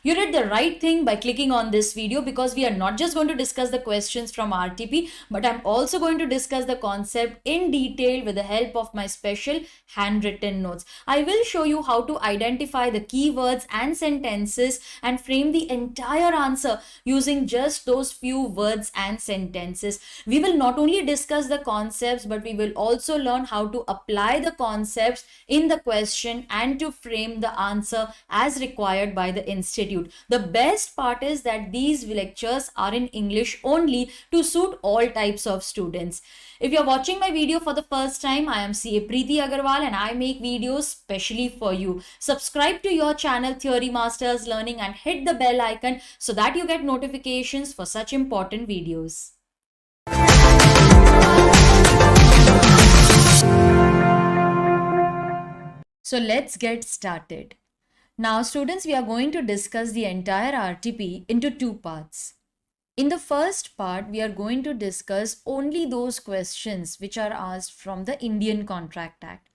You did the right thing by clicking on this video, because we are not just going to discuss the questions from RTP, but I'm also going to discuss the concept in detail with the help of my special handwritten notes. I will show you how to identify the keywords and sentences and frame the entire answer using just those few words and sentences. We will not only discuss the concepts, but we will also learn how to apply the concepts in the question and to frame the answer as required by the institute. The best part is that these lectures are in English only to suit all types of students. If you're watching my video for the first time, I am CA Preeti Agarwal and I make videos specially for you. Subscribe to your channel Theory Masters Learning and hit the bell icon so that you get notifications for such important videos. So let's get started. Now students, we are going to discuss the entire RTP into two parts. In the first part, we are going to discuss only those questions which are asked from the Indian Contract Act.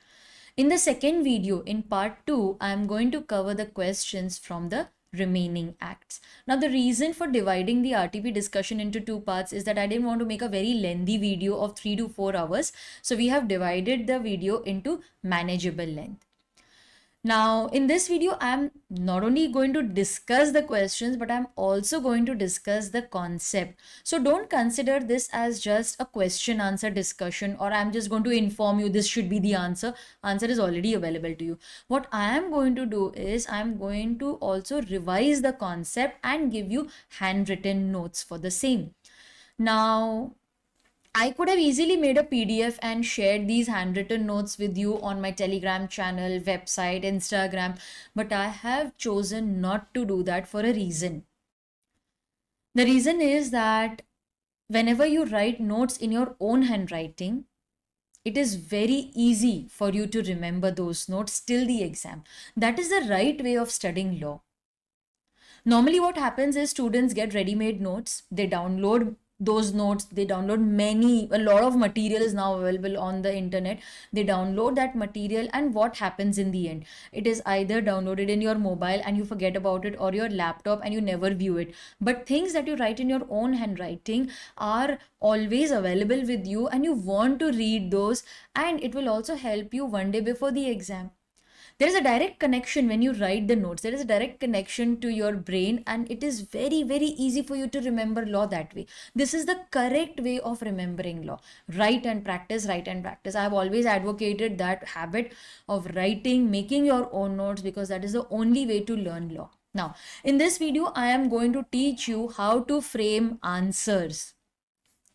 In the second video, in part 2, I am going to cover the questions from the remaining acts. Now, the reason for dividing the RTP discussion into two parts is that I didn't want to make a very lengthy video of 3 to 4 hours. So we have divided the video into manageable length. Now, in this video, I'm not only going to discuss the questions, but I'm also going to discuss the concept. So don't consider this as just a question answer discussion, or I'm just going to inform you this should be the answer. Answer is already available to you. What I am going to do is I'm going to also revise the concept and give you handwritten notes for the same. Now, I could have easily made a PDF and shared these handwritten notes with you on my Telegram channel, website, Instagram, but I have chosen not to do that for a reason. The reason is that whenever you write notes in your own handwriting, it is very easy for you to remember those notes till the exam. That is the right way of studying law. Normally what happens is students get ready-made notes, they download those notes, they download a lot of material is now available on the internet. They download that material, and what happens in the end? It is either downloaded in your mobile and you forget about it, or your laptop and you never view it. But things that you write in your own handwriting are always available with you, and you want to read those, and it will also help you one day before the exam. There is a direct connection when you write the notes. There is a direct connection to your brain, and it is very, very easy for you to remember law that way. This is the correct way of remembering law. Write and practice, write and practice. I have always advocated that habit of writing, making your own notes, because that is the only way to learn law. Now, in this video, I am going to teach you how to frame answers,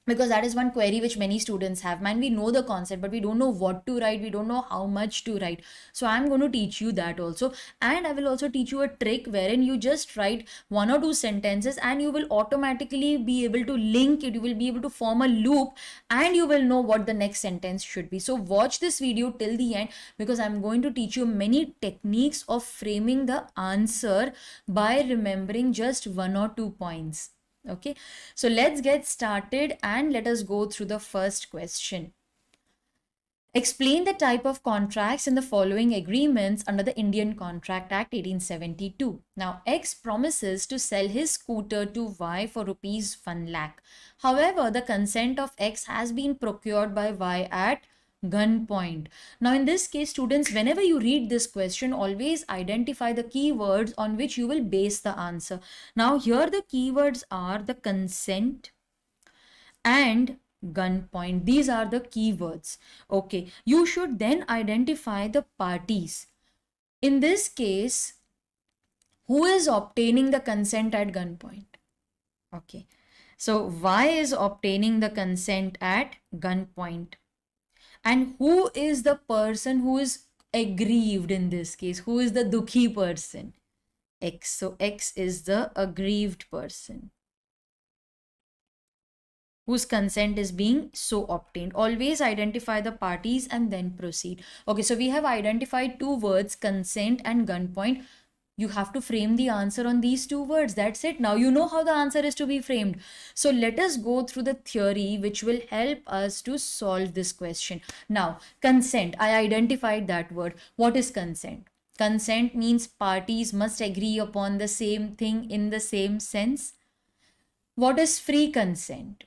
because that is one query which many students have. Man, we know the concept, but we don't know what to write, we don't know how much to write. So I'm going to teach you that also, and I will also teach you a trick wherein you just write one or two sentences and you will automatically be able to link it, you will be able to form a loop, and you will know what the next sentence should be. So watch this video till the end, because I'm going to teach you many techniques of framing the answer by remembering just one or two points. Okay, so let's get started and let us go through the first question. Explain the type of contracts in the following agreements under the Indian Contract Act 1872. Now, X promises to sell his scooter to Y for rupees 1 lakh. However, the consent of X has been procured by Y at gunpoint. Now, in this case, students, whenever you read this question, always identify the keywords on which you will base the answer. Now, here the keywords are the consent and gunpoint. These are the keywords. Okay, you should then identify the parties. In this case, who is obtaining the consent at gunpoint? Okay, so Y is obtaining the consent at gunpoint. And who is the person who is aggrieved in this case? Who is the dukhi person? X. So X is the aggrieved person whose consent is being so obtained. Always identify the parties and then proceed. Okay, so we have identified two words, consent and gunpoint. You have to frame the answer on these two words. That's it. Now you know how the answer is to be framed. So let us go through the theory which will help us to solve this question. Now, consent. I identified that word. What is consent? Consent means parties must agree upon the same thing in the same sense. What is free consent?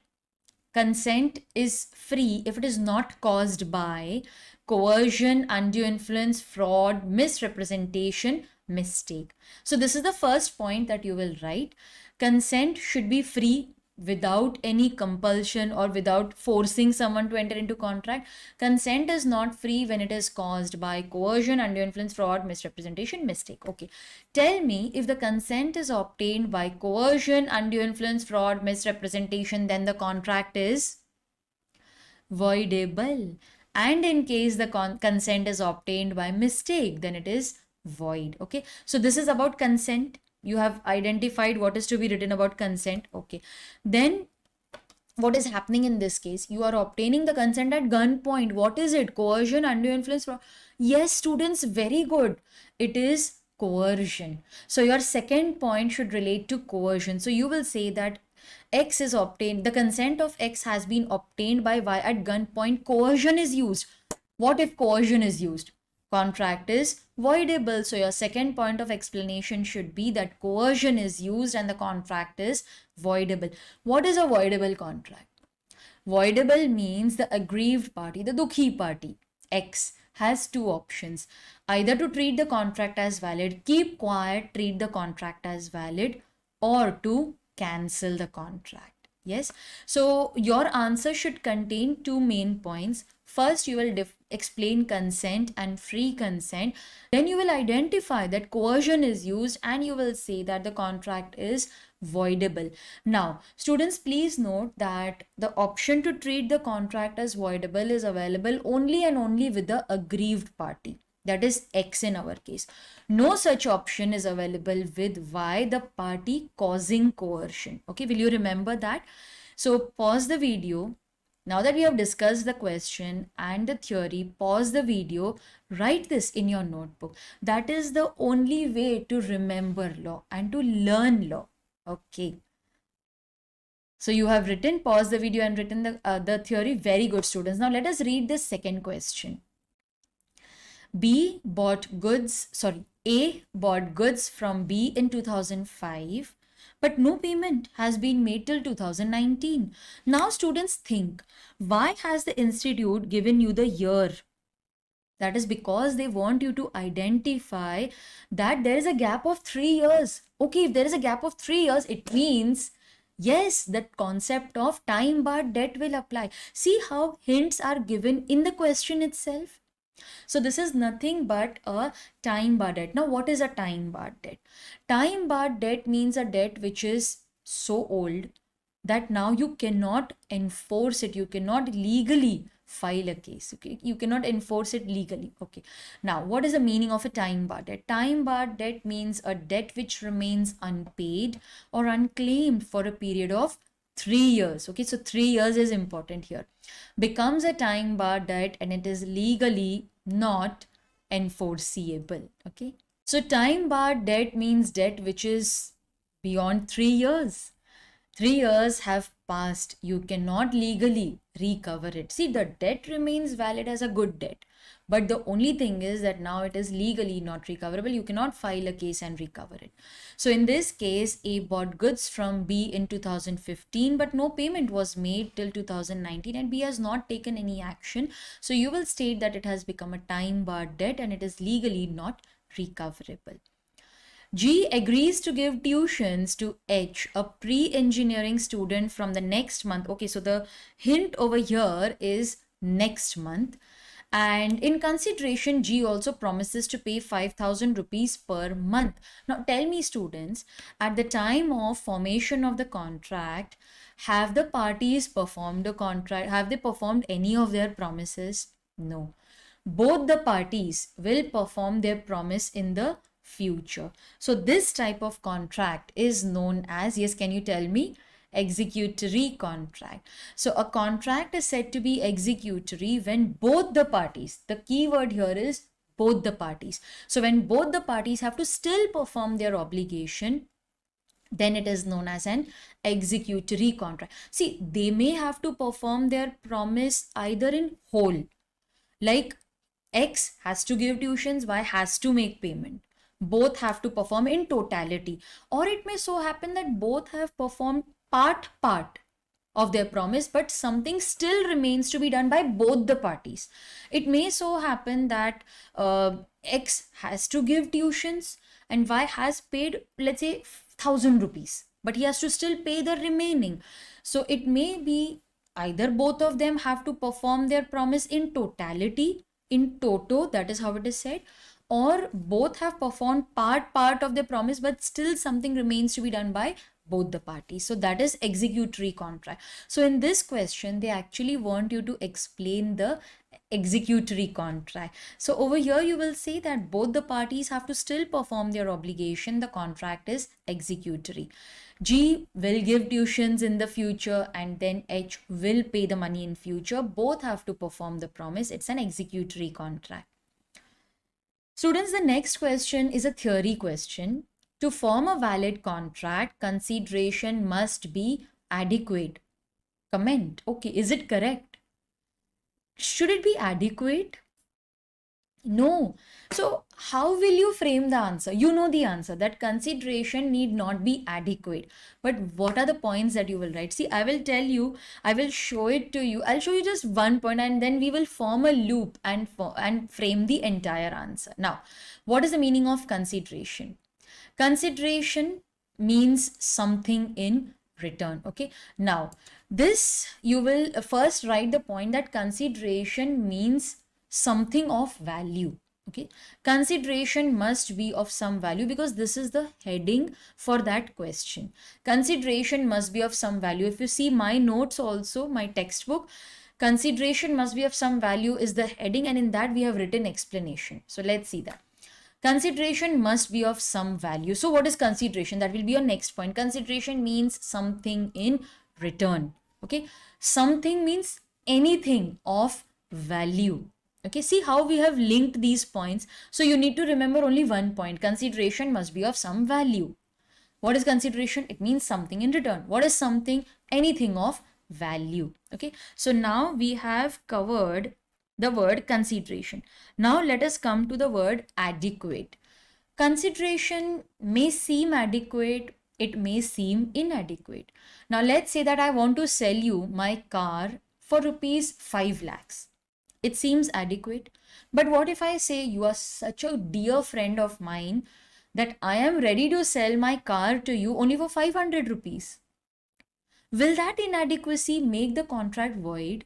Consent is free if it is not caused by coercion, undue influence, fraud, misrepresentation, mistake. So, this is the first point that you will write. Consent should be free without any compulsion or without forcing someone to enter into contract. Consent is not free when it is caused by coercion, undue influence, fraud, misrepresentation, mistake. Okay. Tell me, if the consent is obtained by coercion, undue influence, fraud, misrepresentation, then the contract is voidable. And in case the consent is obtained by mistake, then it is void. Okay. So this is about consent. You have identified what is to be written about consent. Okay. Then what is happening in this case? You are obtaining the consent at gunpoint. What is it? Coercion, undue influence? Yes, students, very good. It is coercion. So your second point should relate to coercion. So you will say that X is obtained, the consent of X has been obtained by Y at gunpoint. Coercion is used. What if coercion is used? Contract is voidable. So your second point of explanation should be that coercion is used and the contract is voidable. What is a voidable contract? Voidable means the aggrieved party, the dukhi party, X, has two options. Either to treat the contract as valid, keep quiet, treat the contract as valid, or to cancel the contract. Yes. So your answer should contain two main points. First, you will explain consent and free consent. Then you will identify that coercion is used and you will say that the contract is voidable. Now, students, please note that the option to treat the contract as voidable is available only and only with the aggrieved party. That is X in our case. No such option is available with Y, the party causing coercion. Okay, will you remember that? So pause the video. Now that we have discussed the question and the theory, pause the video, write this in your notebook. That is the only way to remember law and to learn law. Okay. So you have written, pause the video and written the theory. Very good, students. Now let us read the second question. A bought goods from B in 2005, but no payment has been made till 2019. Now students think, why has the institute given you the year? That is because they want you to identify that there is a gap of 3 years. Okay, if there is a gap of 3 years, it means yes, that concept of time barred debt will apply. See how hints are given in the question itself. So this is nothing but a time bar debt. Now, what is a time bar debt? Time bar debt means a debt which is so old that now you cannot enforce it. You cannot legally file a case. Okay, you cannot enforce it legally. Okay. Now, what is the meaning of a time bar debt? Time bar debt means a debt which remains unpaid or unclaimed for a period of 3 years. Okay, so 3 years is important here. Becomes a time bar debt and it is legally not enforceable. Okay, so time bar debt means debt which is beyond 3 years. 3 years have passed. You cannot legally recover it. See, the debt remains valid as a good debt. But the only thing is that now it is legally not recoverable. You cannot file a case and recover it. So in this case, A bought goods from B in 2015, but no payment was made till 2019 and B has not taken any action. So you will state that it has become a time barred debt and it is legally not recoverable. G agrees to give tuitions to H, a pre-engineering student from the next month. Okay, so the hint over here is next month. And in consideration, G also promises to pay 5,000 rupees per month. Now tell me, students, at the time of formation of the contract, have the parties performed the contract? Have they performed any of their promises? No. Both the parties will perform their promise in the future. So this type of contract is known as, yes, can you tell me? Executory contract. So a contract is said to be executory when both the parties, the key word here is both the parties. So when both the parties have to still perform their obligation, then it is known as an executory contract. See, they may have to perform their promise either in whole, like X has to give tuitions, Y has to make payment. Both have to perform in totality. Or it may so happen that both have performed part of their promise, but something still remains to be done by both the parties. It may so happen that X has to give tuitions and Y has paid, let's say, 1,000 rupees, but he has to still pay the remaining. So it may be either both of them have to perform their promise in totality, in toto, that is how it is said, or both have performed part of their promise, but still something remains to be done by both the parties. So that is executory contract. So in this question, they actually want you to explain the executory contract. So over here, you will see that both the parties have to still perform their obligation. The contract is executory. G will give tuitions in the future and then H will pay the money in future. Both have to perform the promise. It's an executory contract. Students, the next question is a theory question. To form a valid contract, consideration must be adequate. Comment. Okay, is it correct? Should it be adequate? No. So how will you frame the answer? You know the answer, that consideration need not be adequate. But what are the points that you will write? See, I will tell you, I will show it to you. I'll show you just one point and then we will form a loop and frame the entire answer. Now, what is the meaning of consideration? Consideration means something in return. Okay. Now, this you will first write the point that consideration means something of value. Okay, consideration must be of some value because this is the heading for that question. Consideration must be of some value. If you see my notes also, my textbook, consideration must be of some value is the heading, and in that we have written explanation. So let's see that. Consideration must be of some value. So what is consideration? That will be your next point. Consideration means something in return. Okay, something means anything of value. Okay, see how we have linked these points. So you need to remember only one point. Consideration must be of some value. What is consideration? It means something in return. What is something? Anything of value. Okay, so now we have covered the word consideration. Now let us come to the word adequate. Consideration may seem adequate, it may seem inadequate. Now let's say that I want to sell you my car for rupees 5 lakhs. It seems adequate. But what if I say you are such a dear friend of mine that I am ready to sell my car to you only for 500 rupees? Will that inadequacy make the contract void?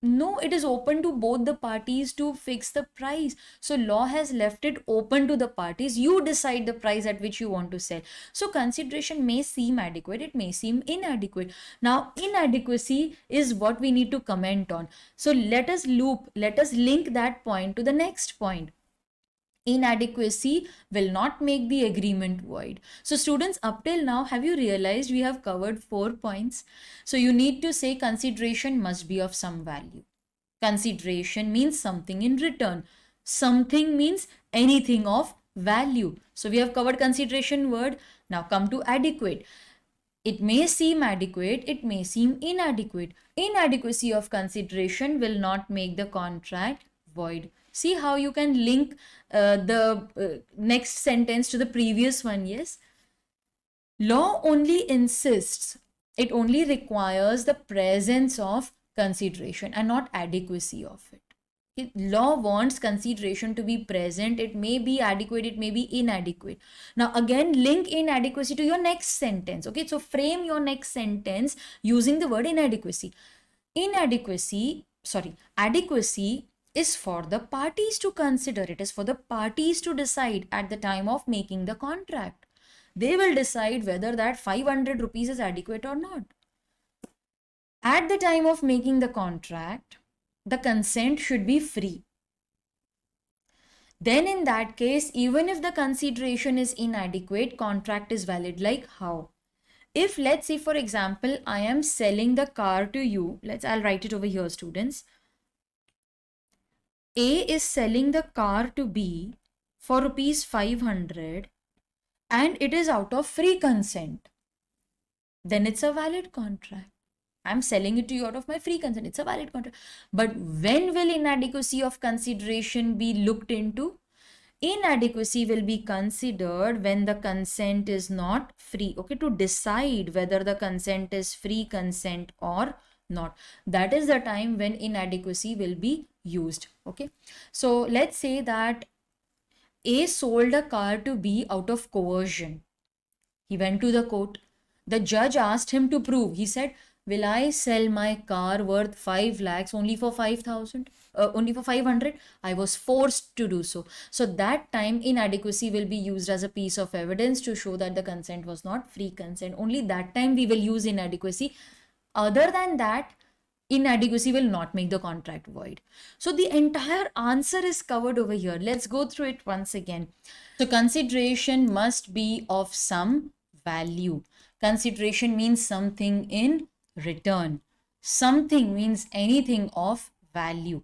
No, it is open to both the parties to fix the price. So law has left it open to the parties. You decide the price at which you want to sell. So consideration may seem adequate, it may seem inadequate. Now inadequacy is what we need to comment on. So let us link that point to the next point. Inadequacy will not make the agreement void. So students, up till now, have you realized we have covered 4 points? So you need to say consideration must be of some value. Consideration means something in return. Something means anything of value. So we have covered consideration word. Now come to adequate. It may seem adequate, it may seem inadequate. Inadequacy of consideration will not make the contract void. See how you can link the next sentence to the previous one. Yes, law only insists, it only requires the presence of consideration and not adequacy of it. Law wants consideration to be present. It may be adequate, it may be inadequate. Now again, link inadequacy to your next sentence. Okay, so frame your next sentence using the word inadequacy. Adequacy is for the parties to consider. It is for the parties to decide at the time of making the contract. They will decide whether that 500 rupees is adequate or not. At the time of making the contract, the consent should be free. Then in that case, even if the consideration is inadequate, contract is valid. Like how? If let's say, for example, I am selling the car to you. I'll write it over here, students. A is selling the car to B for rupees 500 and it is out of free consent. Then it's a valid contract. I'm selling it to you out of my free consent. It's a valid contract. But when will inadequacy of consideration be looked into? Inadequacy will be considered when the consent is not free. Okay, to decide whether the consent is free consent or not. That is the time when inadequacy will be used. Okay, so let's say that A sold a car to B out of coercion. He went to the court. The judge asked him to prove. He said, will I sell my car worth 5 lakhs only for 5,000? Only for 500? I was forced to do so. So that time inadequacy will be used as a piece of evidence to show that the consent was not free consent. Only that time we will use inadequacy. Other than that, inadequacy will not make the contract void. So the entire answer is covered over here. Let's go through it once again. So consideration must be of some value. Consideration means something in return. Something means anything of value.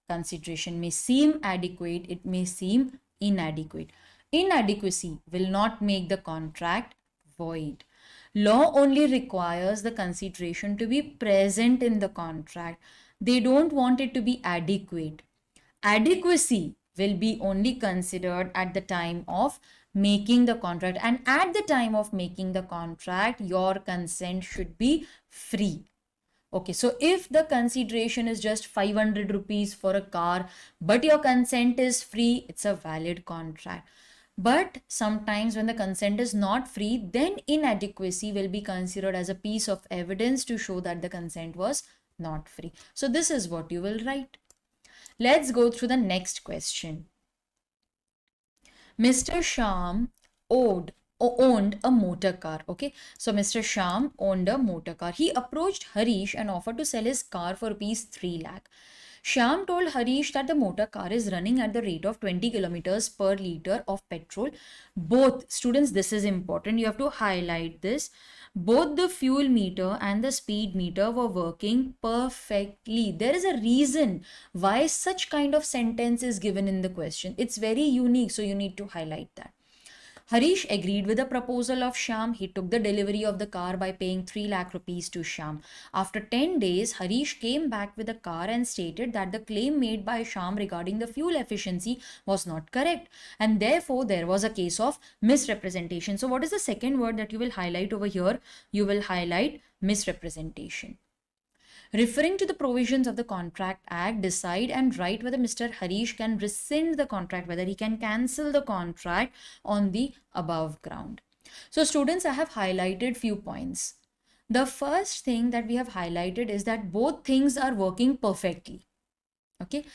Consideration may seem adequate, it may seem inadequate. Inadequacy will not make the contract void. Law only requires the consideration to be present in the contract. They don't want it to be adequate. Adequacy will be only considered at the time of making the contract, and at the time of making the contract your consent should be free. Okay, so if the consideration is just 500 rupees for a car but your consent is free, it's a valid contract. But sometimes when the consent is not free, then inadequacy will be considered as a piece of evidence to show that the consent was not free. So this is what you will write. Let's go through the next question. Mr. Sham owned a motor car. Okay, so Mr. Sham owned a motor car. He approached Harish and offered to sell his car for rupees 3 lakh. Sham told Harish that the motor car is running at the rate of 20 kilometers per liter of petrol. Both students, this is important, you have to highlight this. Both the fuel meter and the speed meter were working perfectly. There is a reason why such kind of sentence is given in the question. It's very unique, so you need to highlight that. Harish agreed with the proposal of Shyam. He took the delivery of the car by paying 3 lakh rupees to Shyam. After 10 days, Harish came back with the car and stated that the claim made by Shyam regarding the fuel efficiency was not correct, and therefore there was a case of misrepresentation. So what is the second word that you will highlight over here? You will highlight misrepresentation. Referring to the provisions of the Contract Act, decide and write whether Mr. Harish can rescind the contract, whether he can cancel the contract on the above ground. So students, I have highlighted few points. The first thing that we have highlighted is that both things are working perfectly. Okay.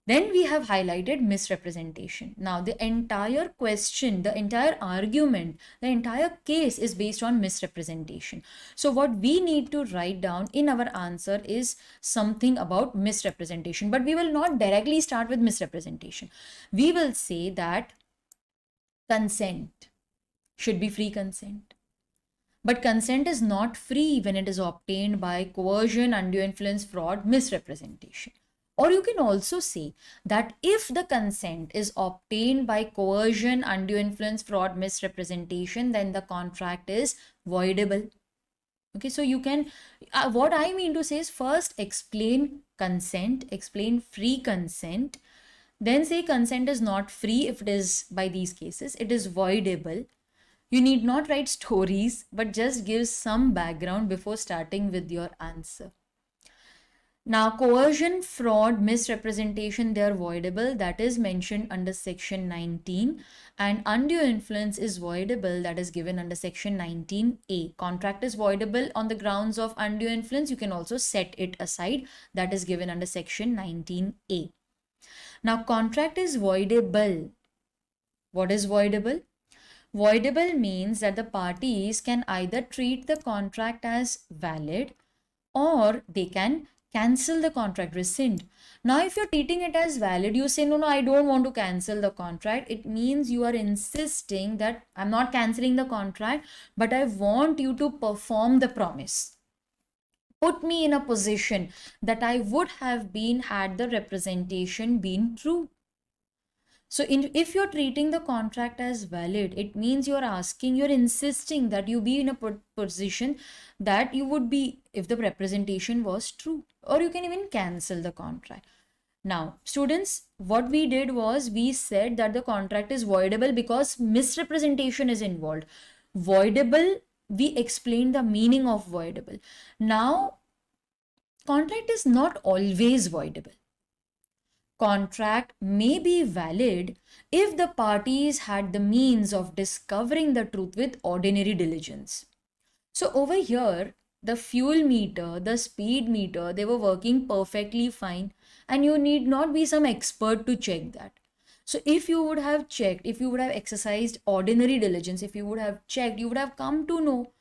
Then we have highlighted misrepresentation. Now the entire question, the entire argument, the entire case is based on misrepresentation. So what we need to write down in our answer is something about misrepresentation, but we will not directly start with misrepresentation. We will say that consent should be free consent. But consent is not free when it is obtained by coercion, undue influence, fraud, misrepresentation. Or you can also say that if the consent is obtained by coercion, undue influence, fraud, misrepresentation, then the contract is voidable. Okay, so you can, what I mean to say is first explain consent, explain free consent, then say consent is not free if it is by these cases, it is voidable. You need not write stories, but just give some background before starting with your answer. Now, coercion, fraud, misrepresentation, they are voidable. That is mentioned under section 19. And undue influence is voidable. That is given under section 19A. Contract is voidable on the grounds of undue influence. You can also set it aside. That is given under section 19A. Now, contract is voidable. What is voidable? Voidable means that the parties can either treat the contract as valid or they can cancel the contract, rescind. Now, if you're treating it as valid, you say, no, I don't want to cancel the contract. It means you are insisting that I'm not canceling the contract, but I want you to perform the promise. Put me in a position that I would have been had the representation been true. So if you're treating the contract as valid, it means you're insisting that you be in a position that you would be if the representation was true, or you can even cancel the contract. Now, students, what we did was we said that the contract is voidable because misrepresentation is involved. Voidable, we explained the meaning of voidable. Now, contract is not always voidable. Contract may be valid if the parties had the means of discovering the truth with ordinary diligence. So over here, the fuel meter, the speed meter, they were working perfectly fine, and you need not be some expert to check that. So if you would have checked, if you would have exercised ordinary diligence, if you would have checked, you would have come to know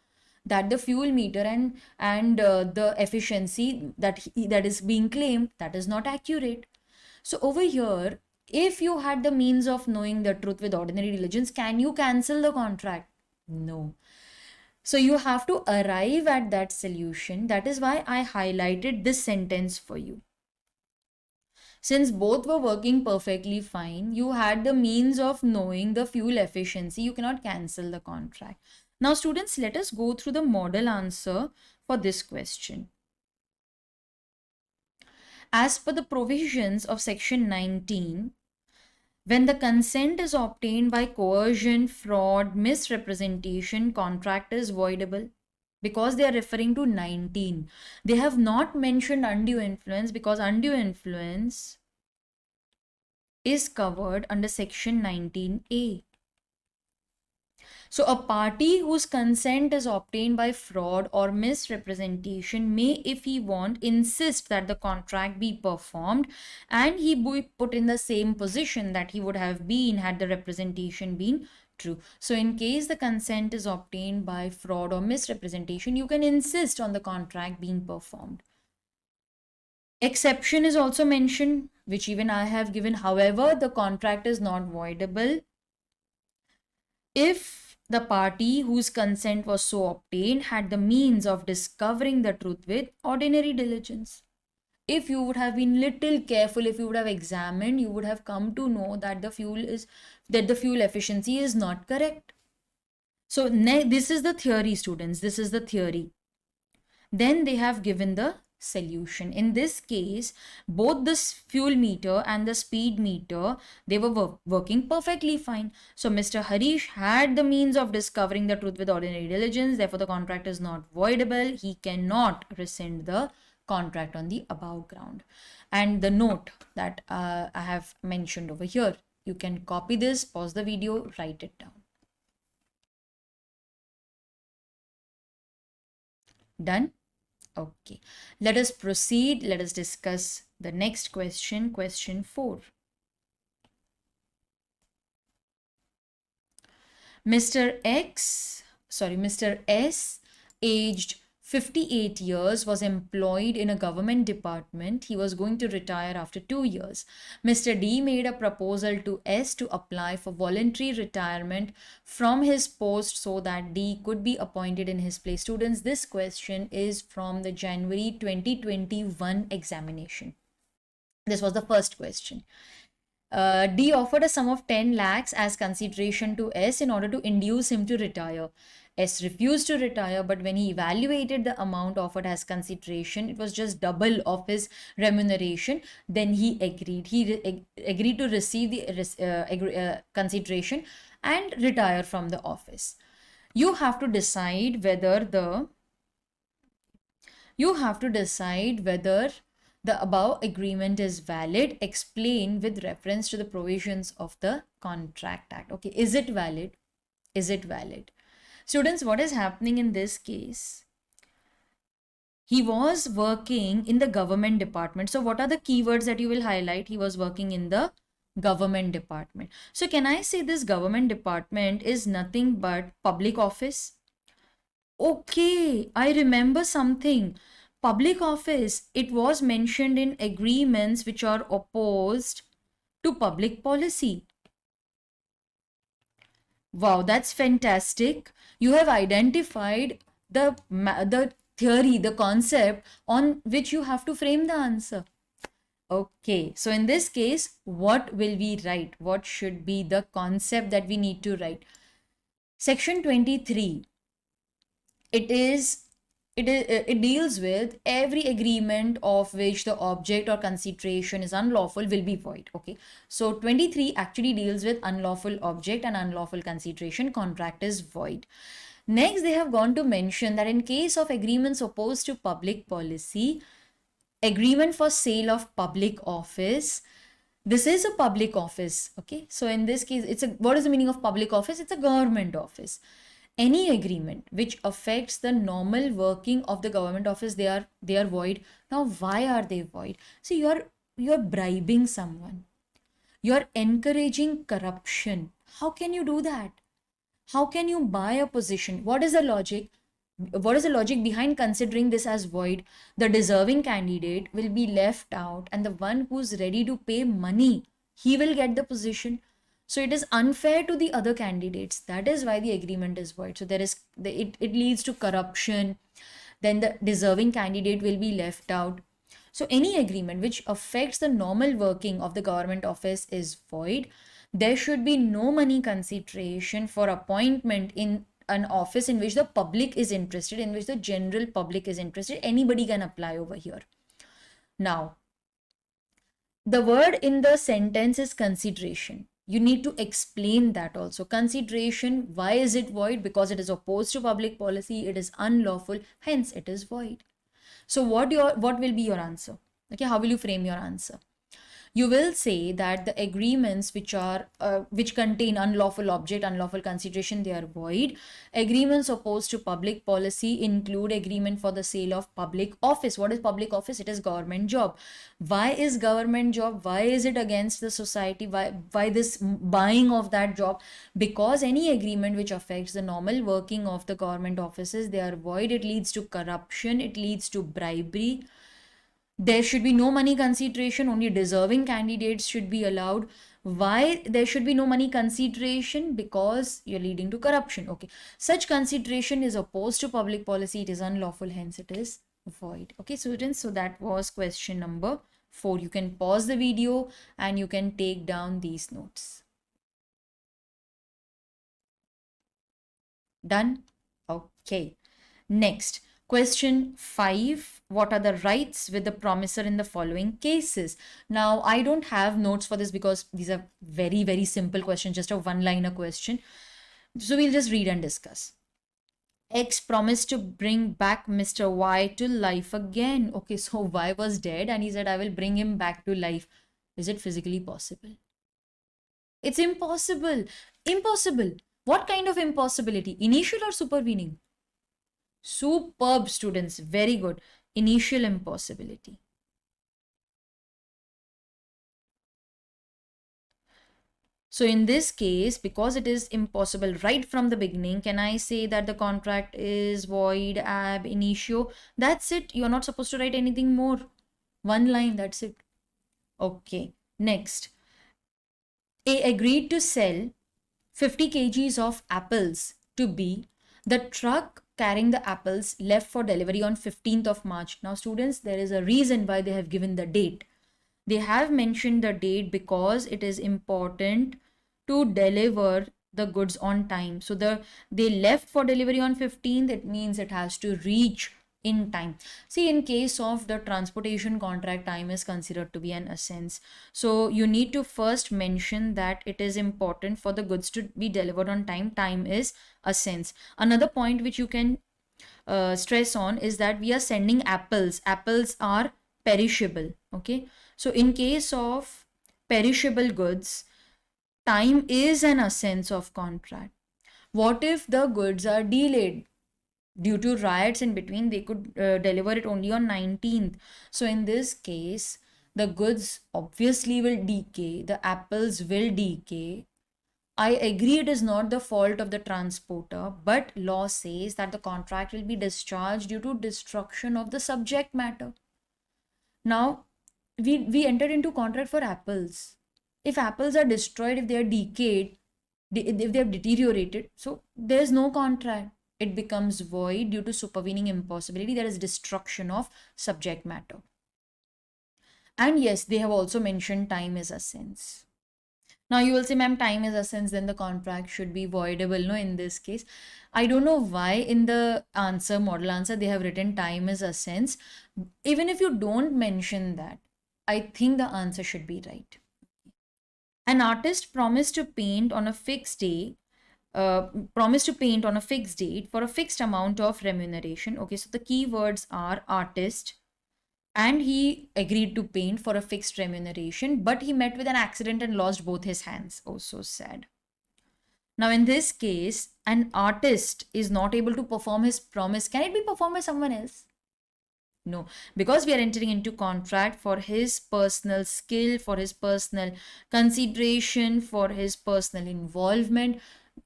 that the fuel meter and the efficiency that is being claimed, that is not accurate. So over here, if you had the means of knowing the truth with ordinary diligence, can you cancel the contract? No. So you have to arrive at that solution. That is why I highlighted this sentence for you. Since both were working perfectly fine, you had the means of knowing the fuel efficiency, you cannot cancel the contract. Now students, let us go through the model answer for this question. As per the provisions of section 19, when the consent is obtained by coercion, fraud, misrepresentation, contract is voidable, because they are referring to 19. They have not mentioned undue influence because undue influence is covered under section 19A. So a party whose consent is obtained by fraud or misrepresentation may, if he want, insist that the contract be performed, and he be put in the same position that he would have been had the representation been true. So in case the consent is obtained by fraud or misrepresentation, you can insist on the contract being performed. Exception is also mentioned, which even I have given. However, the contract is not voidable if the party whose consent was so obtained had the means of discovering the truth with ordinary diligence. If you would have been little careful, if you would have examined, you would have come to know that the fuel efficiency is not correct. So this is the theory, students. This is the theory. Then they have given the solution. In this case, both the fuel meter and the speed meter, they were working perfectly fine. So Mr. Harish had the means of discovering the truth with ordinary diligence. Therefore, the contract is not voidable. He cannot rescind the contract on the above ground. And the note that I have mentioned over here, you can copy this, pause the video, write it down. Done? Okay, let us proceed. Let us discuss the next question, question 4. Mr. S, aged 58 years, was employed in a government department. He was going to retire after 2 years. Mr. D made a proposal to S to apply for voluntary retirement from his post so that D could be appointed in his place. Students, this question is from the January 2021 examination. This was the first question. D offered a sum of 10 lakhs as consideration to S in order to induce him to retire. S refused to retire, but when he evaluated the amount offered as consideration, it was just double of his remuneration. Then he agreed. He agreed to receive the consideration and retire from the office. You have to decide whether the above agreement is valid. Explain with reference to the provisions of the Contract Act. Okay, is it valid? Is it valid? Students, what is happening in this case? He was working in the government department. So what are the keywords that you will highlight? He was working in the government department. So can I say this government department is nothing but public office? Okay, I remember something. Public office, it was mentioned in agreements which are opposed to public policy. Wow, that's fantastic. You have identified the theory, the concept on which you have to frame the answer. Okay, so in this case, what will we write? What should be the concept that we need to write? Section 23, it deals with every agreement of which the object or consideration is unlawful will be void. Okay, so 23 actually deals with unlawful object and unlawful consideration. Contract is void. Next, they have gone to mention that in case of agreements opposed to public policy, agreement for sale of public office, this is a public office. Okay, so in this case, it's a, what is the meaning of public office? It's a government office. Any agreement which affects the normal working of the government office, they are void. Now why are they void? See, you're bribing someone, you're encouraging corruption. How can you do that? How can you buy a position? What is the logic? What is the logic behind considering this as void? The deserving candidate will be left out, and the one who's ready to pay money, he will get the position. So it is unfair to the other candidates. That is why the agreement is void. So it leads to corruption. Then the deserving candidate will be left out. So any agreement which affects the normal working of the government office is void. There should be no money consideration for appointment in an office in which the public is interested, in which the general public is interested. Anybody can apply over here. Now, the word in the sentence is consideration. You need to explain that also. Consideration, why is it void? Because it is opposed to public policy, it is unlawful, hence it is void. So what will be your answer? Okay, how will you frame your answer? You will say that the agreements which contain unlawful object, unlawful consideration, they are void. Agreements opposed to public policy include agreement for the sale of public office. What is public office? It is government job. Why is government job? Why is it against the society? Why this buying of that job? Because any agreement which affects the normal working of the government offices, they are void. It leads to corruption, it leads to bribery. There should be no money consideration, only deserving candidates should be allowed. Why there should be no money consideration? Because you're leading to corruption. Okay, such consideration is opposed to public policy, it is unlawful, hence it is void. Okay, students, so that was question number 4. You can pause the video and you can take down these notes. Done? Okay. Next, question 5. What are the rights with the promisor in the following cases? Now, I don't have notes for this because these are very, very simple questions, just a one-liner question. So we'll just read and discuss. X promised to bring back Mr. Y to life again. Okay, so Y was dead and he said, I will bring him back to life. Is it physically possible? It's impossible. Impossible. What kind of impossibility? Initial or supervening? Superb, students. Very good. Initial impossibility. So in this case, because it is impossible right from the beginning, can I say that the contract is void ab initio? That's it. You're not supposed to write anything more. One line, that's it. Okay. Next. A agreed to sell 50 kgs of apples to B. The truck carrying the apples left for delivery on 15th of March. Now, students, there is a reason why they have given the date. They have mentioned the date because it is important to deliver the goods on time. So they left for delivery on 15th. It means it has to reach in time. See, in case of the transportation contract, time is considered to be an essence. So you need to first mention that it is important for the goods to be delivered on time. Time is essence. Another point which you can stress on is that we are sending apples. Apples are perishable. Okay, so in case of perishable goods, time is an essence of contract. What if the goods are delayed? Due to riots in between, they could deliver it only on 19th. So in this case, the goods obviously will decay, the apples will decay. I agree it is not the fault of the transporter, but law says that the contract will be discharged due to destruction of the subject matter. Now, we entered into contract for apples. If apples are destroyed, if they are decayed, if they have deteriorated, so there's no contract. It becomes void due to supervening impossibility, that is destruction of subject matter. And yes, they have also mentioned time is essence. Now you will say, ma'am, time is essence, then the contract should be voidable. No, in this case, I don't know why in the answer, model answer, they have written time is essence. Even if you don't mention that, I think the answer should be right. An artist promised to paint on a fixed day, promised to paint on a fixed date for a fixed amount of remuneration. Okay, so the keywords are artist, and he agreed to paint for a fixed remuneration, but he met with an accident and lost both his hands. Oh, so sad. Now, in this case, an artist is not able to perform his promise. Can it be performed by someone else? No, because we are entering into contract for his personal skill, for his personal consideration, for his personal involvement.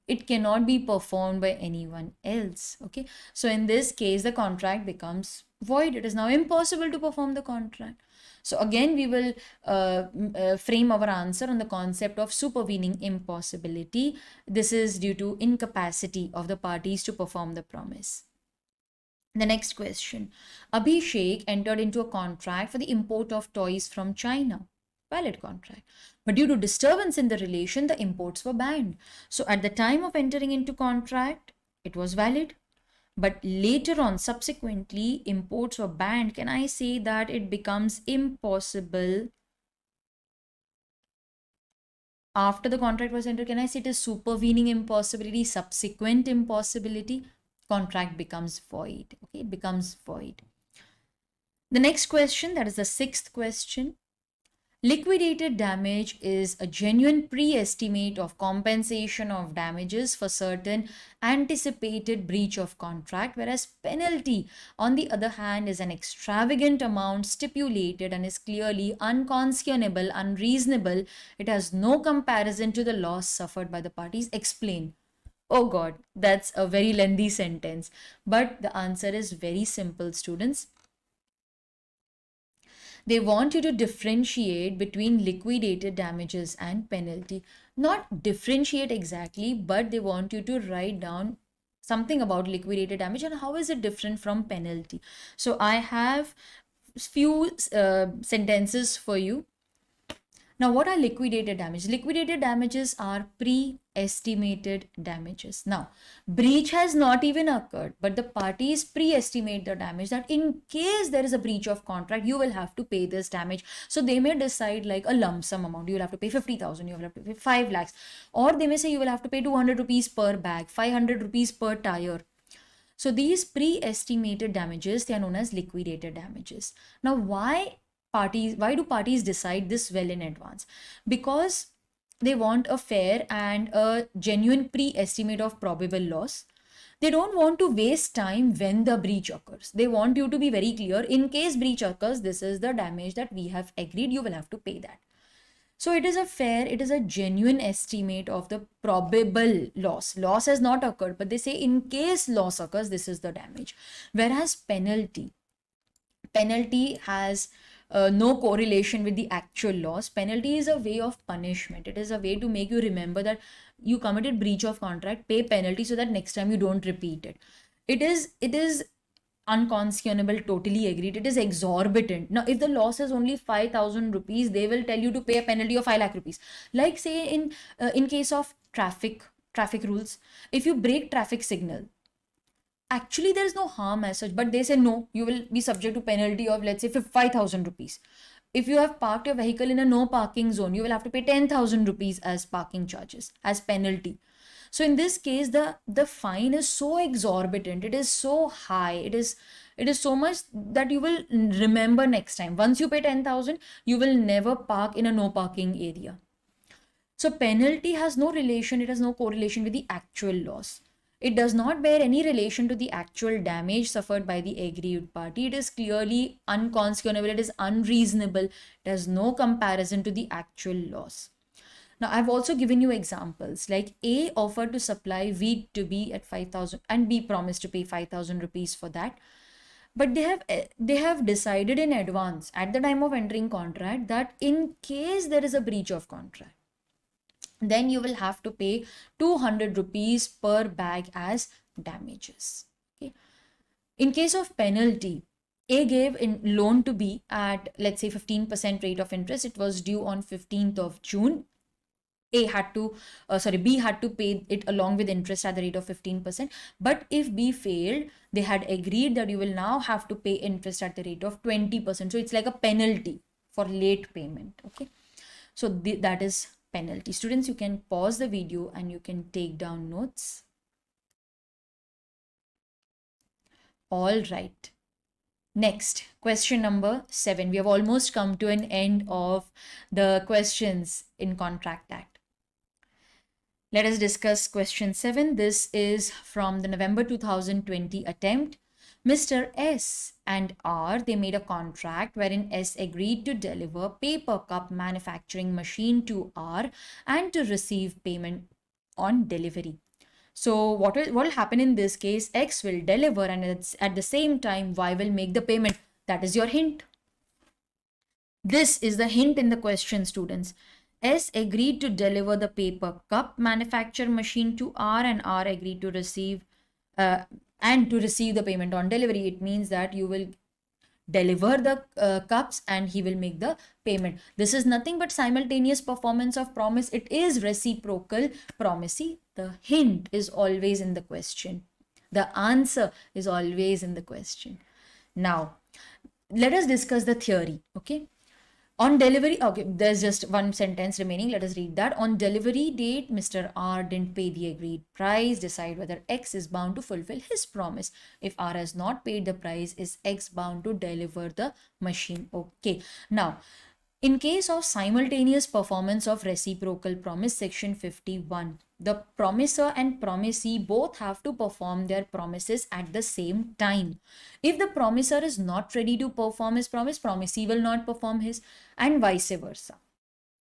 It cannot be performed by anyone else. Okay, so in this case, the contract becomes void. It is now impossible to perform the contract. So again, we will frame our answer on the concept of supervening impossibility. This is due to incapacity of the parties to perform the promise. The next question. Abhishek entered into a contract for the import of toys from China. Valid contract. But due to disturbance in the relation, the imports were banned. So at the time of entering into contract, it was valid. But later on, subsequently, imports were banned. Can I say that it becomes impossible after the contract was entered? Can I say it is supervening impossibility, subsequent impossibility? Contract becomes void. Okay, it becomes void. The next question, that is the sixth question. Liquidated damage is a genuine pre-estimate of compensation of damages for certain anticipated breach of contract, whereas penalty, on the other hand, is an extravagant amount stipulated and is clearly unconscionable, unreasonable. It has no comparison to the loss suffered by the parties. Explain. Oh God, that's a very lengthy sentence. But the answer is very simple, students. They want you to differentiate between liquidated damages and penalty. Not differentiate exactly, but they want you to write down something about liquidated damage and how is it different from penalty. So I have few sentences for you. Now, what are liquidated damages? Liquidated damages are pre-estimated damages. Now, breach has not even occurred, but the parties pre-estimate the damage that in case there is a breach of contract, you will have to pay this damage. So they may decide like a lump sum amount. You will have to pay 50,000, you will have to pay 5 lakhs. Or they may say you will have to pay 200 rupees per bag, 500 rupees per tire. So these pre-estimated damages, they are known as liquidated damages. Now, why do parties decide this well in advance? Because they want a fair and a genuine pre-estimate of probable loss. They don't want to waste time when the breach occurs. They want you to be very clear, in case breach occurs, this is the damage that we have agreed, you will have to pay that. So it is a fair, it is a genuine estimate of the probable loss. Loss has not occurred, but they say in case loss occurs, this is the damage. Whereas penalty has no correlation with the actual loss. Penalty is a way of punishment. It is a way to make you remember that you committed breach of contract, pay penalty so that next time you don't repeat it. It is unconscionable, totally agreed. It is exorbitant. Now, if the loss is only 5,000 rupees, they will tell you to pay a penalty of 5 lakh rupees. Like say in case of traffic rules, if you break traffic signal, actually there is no harm as such, but they say no, you will be subject to penalty of let's say 5,000 rupees. If you have parked your vehicle in a no parking zone, you will have to pay 10,000 rupees as parking charges, as penalty. So in this case, the fine is so exorbitant, it is so high, it is so much that you will remember next time. Once you pay 10,000, you will never park in a no parking area. So penalty has no relation, it has no correlation with the actual loss. It does not bear any relation to the actual damage suffered by the aggrieved party. It is clearly unconscionable, it is unreasonable, it has no comparison to the actual loss. Now, I've also given you examples like A offered to supply wheat to B at 5,000 and B promised to pay 5,000 rupees for that. But they have decided in advance at the time of entering contract that in case there is a breach of contract, then you will have to pay 200 rupees per bag as damages. Okay. In case of penalty, A gave in loan to B at, let's say, 15% rate of interest. It was due on 15th of June. B had to pay it along with interest at the rate of 15%. But if B failed, they had agreed that you will now have to pay interest at the rate of 20%. So it's like a penalty for late payment. Okay. So that is penalty. Students, you can pause the video and you can take down notes. All right. Next, question number 7. We have almost come to an end of the questions in Contract Act. Let us discuss question 7. This is from the November 2020 attempt. Mr. S and R, they made a contract wherein S agreed to deliver paper cup manufacturing machine to R and to receive payment on delivery. So what will happen in this case? X will deliver and at the same time Y will make the payment. That is your hint. This is the hint in the question, students. S agreed to deliver the paper cup manufacture machine to R and R agreed to receive the payment on delivery. It means that you will deliver the cups and he will make the payment. This is nothing but simultaneous performance of promise. It is reciprocal promise. The hint is always in the question. The answer is always in the question. Now, let us discuss the theory. Okay. On delivery, okay, there's just one sentence remaining. Let us read that. On delivery date, Mr. R didn't pay the agreed price. Decide whether X is bound to fulfill his promise. If R has not paid the price, is X bound to deliver the machine? Okay. Now, in case of simultaneous performance of reciprocal promise, section 51, the promisor and promisee both have to perform their promises at the same time. If the promisor is not ready to perform his promise, promisee will not perform his, and vice versa.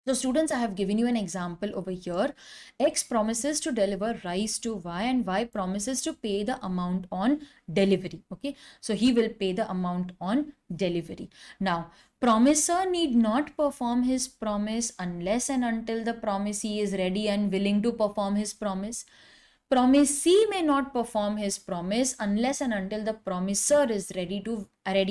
So students, I have given you an example over here. X promises to deliver rice to Y and Y promises to pay the amount on delivery. Okay, so he will pay the amount on delivery. Now, promisor need not perform his promise unless and until the promisee is ready and willing to perform his promise. Promisee may not perform his promise unless and until the promisor is ready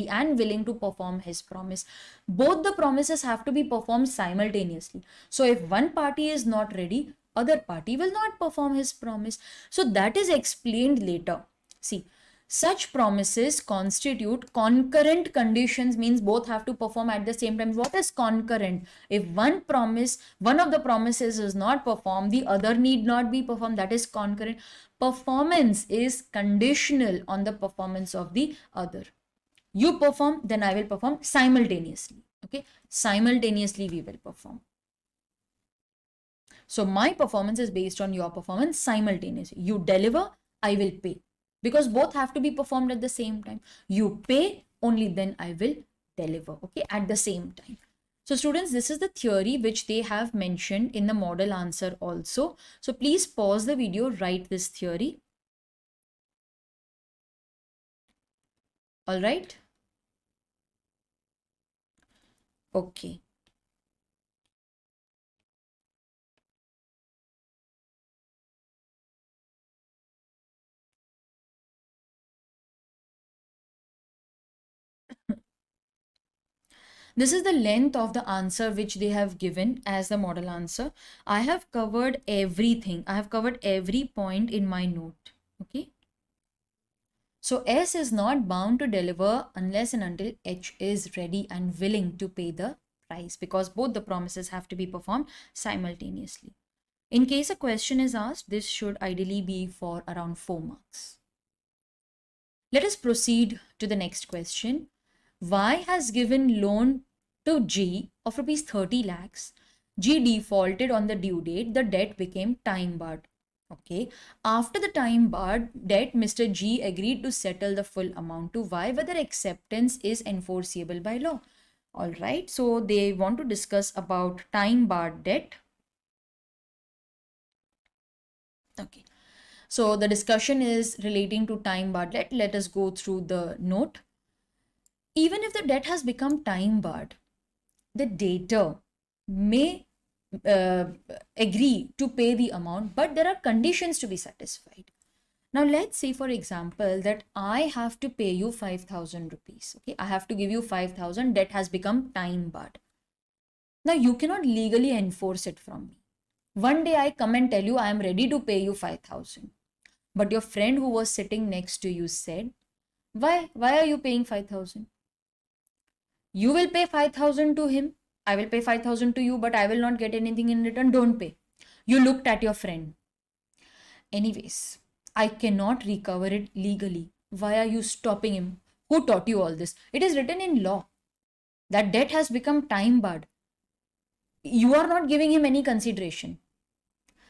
and willing to perform his promise. Both the promises have to be performed simultaneously. So if one party is not ready, other party will not perform his promise. So that is explained later. See, such promises constitute concurrent conditions, means both have to perform at the same time. What is concurrent? If one of the promises is not performed, the other need not be performed. That is concurrent. Performance is conditional on the performance of the other. You perform, then I will perform simultaneously. Okay, simultaneously we will perform. So my performance is based on your performance simultaneously. You deliver, I will pay, because both have to be performed at the same time. You pay, only then I will deliver, okay, at the same time. So students, this is the theory which they have mentioned in the model answer also. So please pause the video, write this theory. All right. Okay. This is the length of the answer which they have given as the model answer. I have covered everything. I have covered every point in my note. Okay. So S is not bound to deliver unless and until H is ready and willing to pay the price, because both the promises have to be performed simultaneously. In case a question is asked, this should ideally be for around 4 marks. Let us proceed to the next question. Y has given loan to G of rupees 30 lakhs. G defaulted on the due date. The debt became time barred. Okay. After the time barred debt, Mr. G agreed to settle the full amount to Y, whether acceptance is enforceable by law. All right. So they want to discuss about time barred debt. Okay. So the discussion is relating to time barred debt. Let us go through the note. Even if the debt has become time barred, the debtor may agree to pay the amount, but there are conditions to be satisfied. Now let's say, for example, that I have to pay you 5,000 rupees. Okay, I have to give you 5,000. Debt has become time barred. Now you cannot legally enforce it from me. One day I come and tell you I am ready to pay you 5,000. But your friend who was sitting next to you said, Why are you paying 5,000? You will pay 5,000 to him. I will pay 5,000 to you, but I will not get anything in return. Don't pay. You looked at your friend. Anyways, I cannot recover it legally. Why are you stopping him? Who taught you all this? It is written in law that debt has become time barred. You are not giving him any consideration.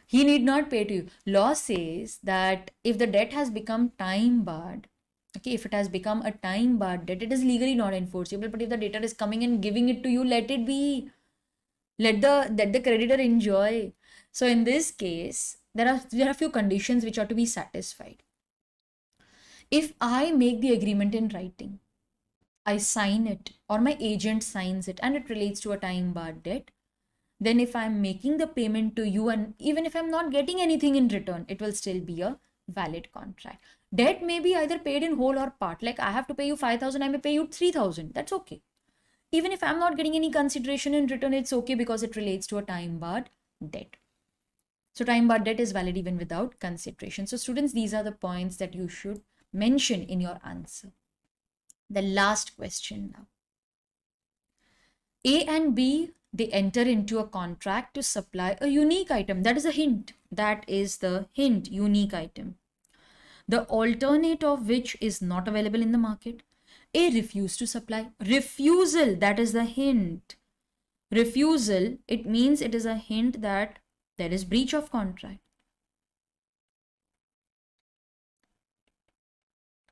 He need not pay to you. Law says that if the debt has become time barred, okay, if it has become a time barred debt, it is legally not enforceable. But if the debtor is coming and giving it to you, let it be. Let the creditor enjoy. So in this case, there are a few conditions which are to be satisfied. If I make the agreement in writing, I sign it or my agent signs it and it relates to a time barred debt, then if I'm making the payment to you and even if I'm not getting anything in return, it will still be a valid contract. Debt may be either paid in whole or part. Like I have to pay you 5,000, I may pay you 3,000. That's okay. Even if I'm not getting any consideration in return, it's okay because it relates to a time barred debt. So time barred debt is valid even without consideration. So students, these are the points that you should mention in your answer. The last question now. A and B, they enter into a contract to supply a unique item. That is a hint. That is the hint, unique item. The alternate of which is not available in the market. A refused to supply. Refusal, that is the hint. Refusal, it means it is a hint that there is breach of contract.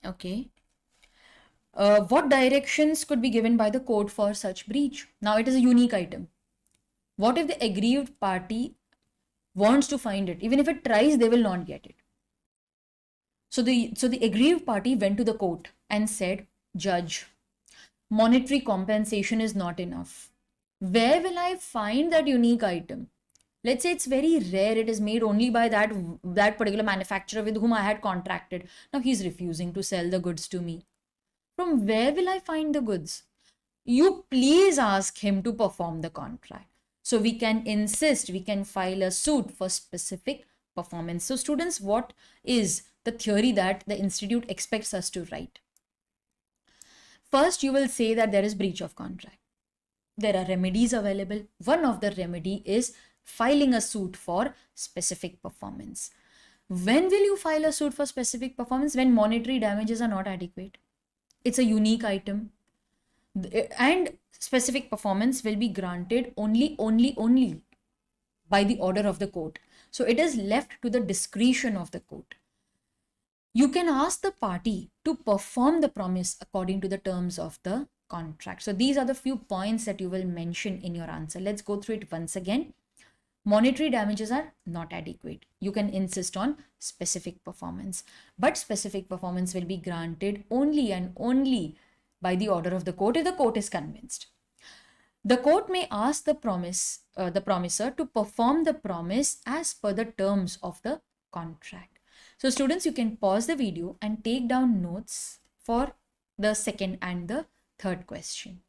Okay. What directions could be given by the court for such breach? Now it is a unique item. What if the aggrieved party wants to find it? Even if it tries, they will not get it. So the aggrieved party went to the court and said, Judge, monetary compensation is not enough. Where will I find that unique item? Let's say it's very rare. It is made only by that particular manufacturer with whom I had contracted. Now he's refusing to sell the goods to me. From where will I find the goods? You please ask him to perform the contract. So we can insist, we can file a suit for specific performance. So students, what is the theory that the institute expects us to write? First, you will say that there is breach of contract. There are remedies available. One of the remedy is filing a suit for specific performance. When will you file a suit for specific performance? When monetary damages are not adequate. It's a unique item. And specific performance will be granted only by the order of the court. So it is left to the discretion of the court. You can ask the party to perform the promise according to the terms of the contract. So these are the few points that you will mention in your answer. Let's go through it once again. Monetary damages are not adequate. You can insist on specific performance, but specific performance will be granted only and only by the order of the court if the court is convinced. The court may ask the promisor to perform the promise as per the terms of the contract. So students, you can pause the video and take down notes for the second and the third question.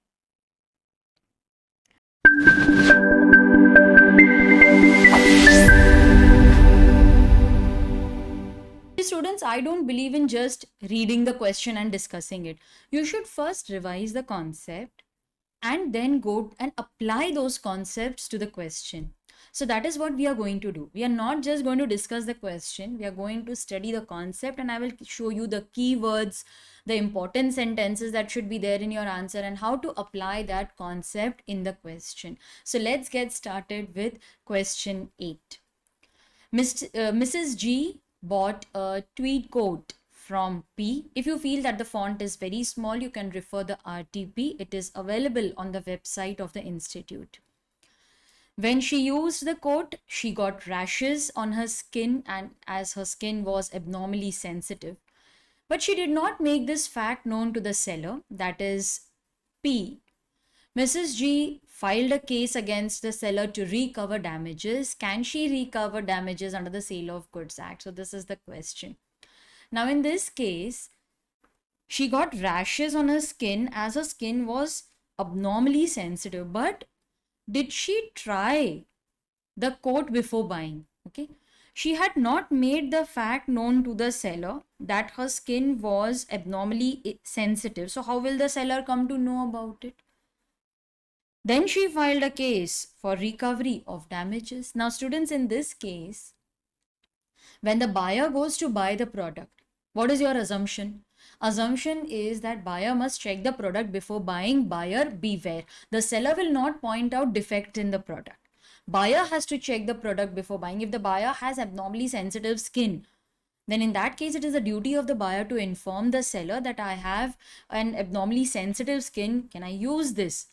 Students, I don't believe in just reading the question and discussing it. You should first revise the concept and then go and apply those concepts to the question. So that is what we are going to do. We are not just going to discuss the question. We are going to study the concept and I will show you the keywords, the important sentences that should be there in your answer and how to apply that concept in the question. So let's get started with question 8. Mrs. G bought a tweed coat from P. If you feel that the font is very small, you can refer the RTP. It is available on the website of the institute. When she used the coat, she got rashes on her skin and as her skin was abnormally sensitive. But she did not make this fact known to the seller, that is P. Mrs. G filed a case against the seller to recover damages. Can she recover damages under the Sale of Goods Act? So this is the question. Now, in this case, she got rashes on her skin as her skin was abnormally sensitive. But did she try the coat before buying? Okay. She had not made the fact known to the seller that her skin was abnormally sensitive. So, how will the seller come to know about it? Then she filed a case for recovery of damages. Now, students, in this case, when the buyer goes to buy the product, what is your assumption? Assumption is that buyer must check the product before buying. Buyer beware. The seller will not point out defect in the product. Buyer has to check the product before buying. If the buyer has abnormally sensitive skin, then in that case, it is the duty of the buyer to inform the seller that I have an abnormally sensitive skin. Can I use this?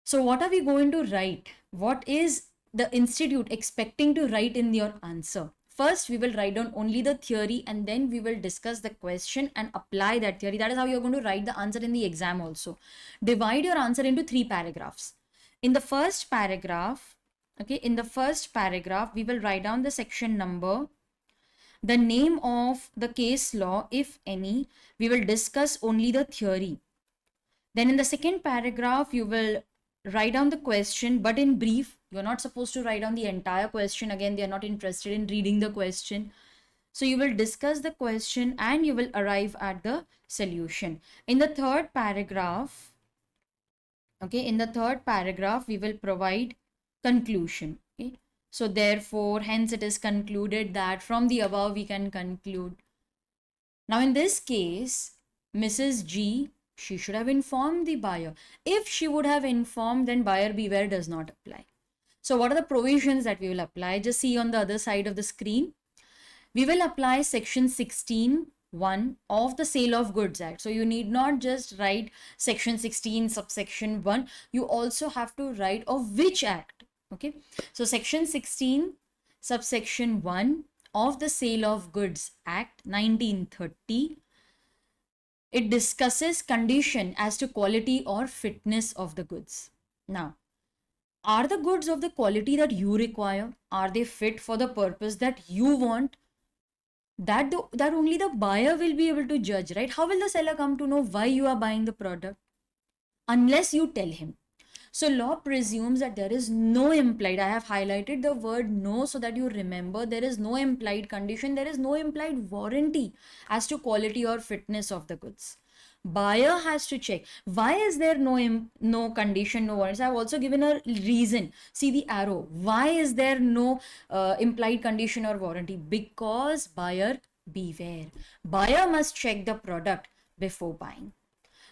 So what are we going to write? What is the institute expecting to write in your answer? First, we will write down only the theory and then we will discuss the question and apply that theory. That is how you're going to write the answer in the exam also. Divide your answer into 3 paragraphs. In the first paragraph, we will write down the section number, the name of the case law, if any. We will discuss only the theory. Then in the second paragraph, you will write down the question, but in brief. You're not supposed to write down the entire question. Again, they are not interested in reading the question. So you will discuss the question and you will arrive at the solution. In the third paragraph, we will provide conclusion. Okay. So therefore, hence it is concluded that from the above we can conclude. Now in this case, Mrs. G, she should have informed the buyer. If she would have informed, then buyer beware does not apply. So what are the provisions that we will apply? Just see on the other side of the screen. We will apply section 16(1) of the Sale of Goods Act. So you need not just write section 16 subsection 1. You also have to write of which act. Okay. So section 16 subsection 1 of the Sale of Goods Act 1930. It discusses condition as to quality or fitness of the goods. Now, are the goods of the quality that you require? Are they fit for the purpose that you want? That only the buyer will be able to judge, right? How will the seller come to know why you are buying the product? Unless you tell him. So law presumes that there is no implied, I have highlighted the word no so that you remember, there is no implied condition, there is no implied warranty as to quality or fitness of the goods. Buyer has to check. Why is there no condition, no warranty? I've also given a reason. See the arrow. Why is there no implied condition or warranty? Because buyer beware. Buyer must check the product before buying.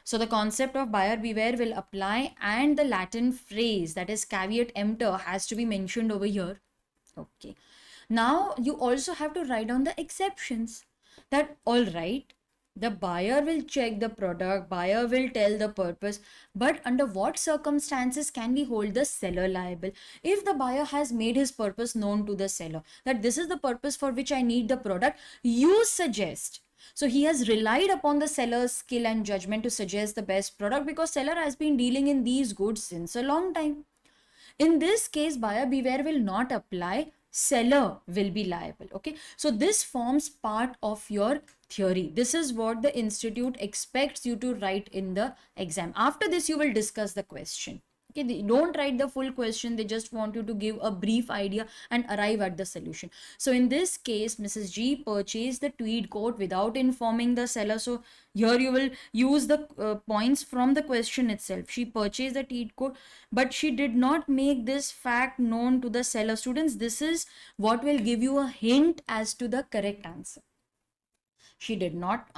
So the concept of buyer beware will apply, and the Latin phrase, that is caveat emptor, has to be mentioned over here. Okay. Now you also have to write down the exceptions. That all right, the buyer will check the product, buyer will tell the purpose, but under what circumstances can we hold the seller liable? If the buyer has made his purpose known to the seller, that this is the purpose for which I need the product, you suggest. So he has relied upon the seller's skill and judgment to suggest the best product, because seller has been dealing in these goods since a long time. In this case, buyer beware will not apply, seller will be liable. Okay, so this forms part of your theory. This is what the institute expects you to write in the exam. After this, you will discuss the question. Okay, they don't write the full question, they just want you to give a brief idea and arrive at the solution. So in this case, Mrs. G purchased the tweed coat without informing the seller. So here you will use the points from the question itself. She purchased the tweed coat, but she did not make this fact known to the seller. Students, this is what will give you a hint as to the correct answer. She did not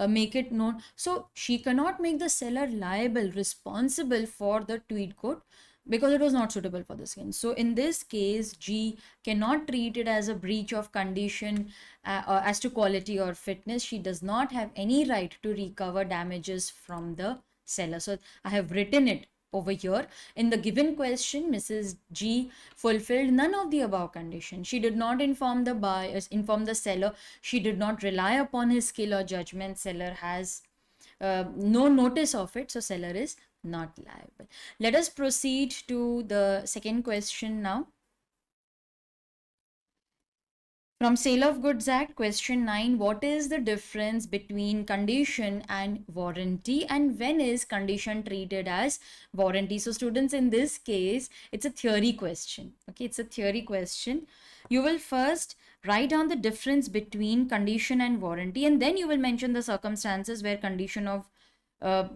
make it known, so she cannot make the seller liable, responsible for the tweed coat, because it was not suitable for the skin. So in this case, G cannot treat it as a breach of condition as to quality or fitness. She does not have any right to recover damages from the seller. So I have written it over here. In the given question, Mrs. G fulfilled none of the above conditions. She did not inform the seller. She did not rely upon his skill or judgment. Seller has no notice of it, so seller is not liable. Let us proceed to the second question now. From Sale of Goods Act, question 9, what is the difference between condition and warranty, and when is condition treated as warranty? So students, in this case, it's a theory question. Okay, it's a theory question. You will first write down the difference between condition and warranty, and then you will mention the circumstances where condition of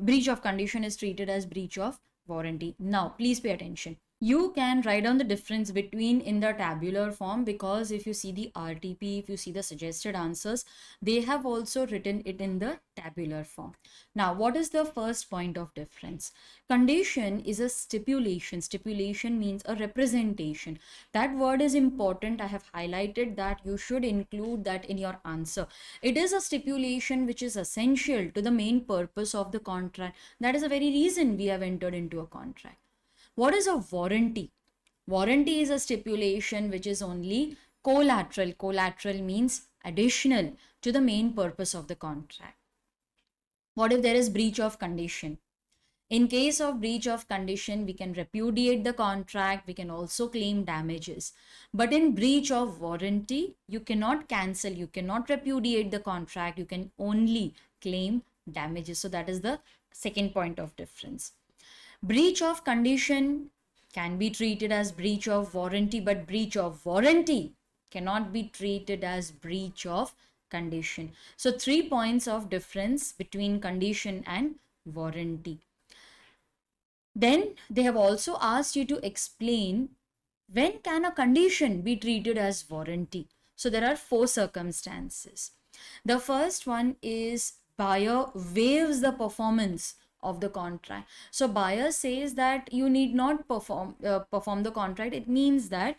breach of condition is treated as breach of warranty. Now, please pay attention. You can write down the difference between in the tabular form, because if you see the RTP, if you see the suggested answers, they have also written it in the tabular form. Now, what is the first point of difference? Condition is a stipulation. Stipulation means a representation. That word is important. I have highlighted that. You should include that in your answer. It is a stipulation which is essential to the main purpose of the contract. That is the very reason we have entered into a contract. What is a warranty? Warranty is a stipulation which is only collateral. Collateral means additional to the main purpose of the contract. What if there is breach of condition? In case of breach of condition, we can repudiate the contract, we can also claim damages. But in breach of warranty, you cannot cancel, you cannot repudiate the contract, you can only claim damages. So that is the second point of difference. Breach of condition can be treated as breach of warranty, but breach of warranty cannot be treated as breach of condition. So 3 points of difference between condition and warranty. Then they have also asked you to explain when can a condition be treated as warranty. So there are 4 circumstances. The first one is buyer waives the performance of the contract. So buyer says that you need not perform the contract. It means that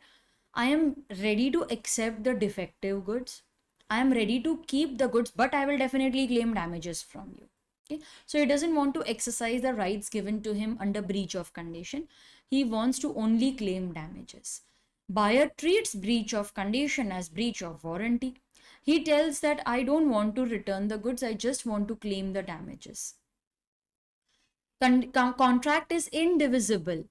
I am ready to accept the defective goods. I am ready to keep the goods, but I will definitely claim damages from you. Okay, so he doesn't want to exercise the rights given to him under breach of condition. He wants to only claim damages. Buyer treats breach of condition as breach of warranty. He tells that I don't want to return the goods, I just want to claim the damages. Contract is indivisible,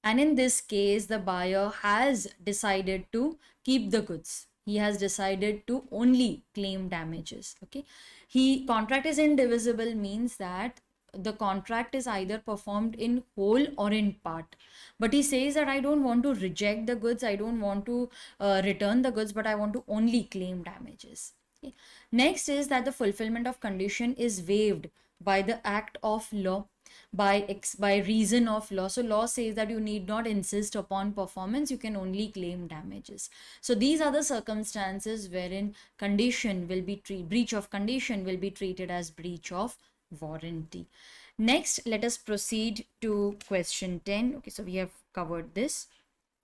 and in this case the buyer has decided to keep the goods. He has decided to only claim damages. Okay, contract is indivisible means that the contract is either performed in whole or in part, but he says that I don't want to reject the goods, I don't want to return the goods, but I want to only claim damages. Okay. Next is that the fulfillment of condition is waived by the act of law, by reason of law. So law says that you need not insist upon performance, you can only claim damages. So these are the circumstances wherein condition will be breach of condition will be treated as breach of warranty. Next, let us proceed to question 10. Okay, so we have covered this.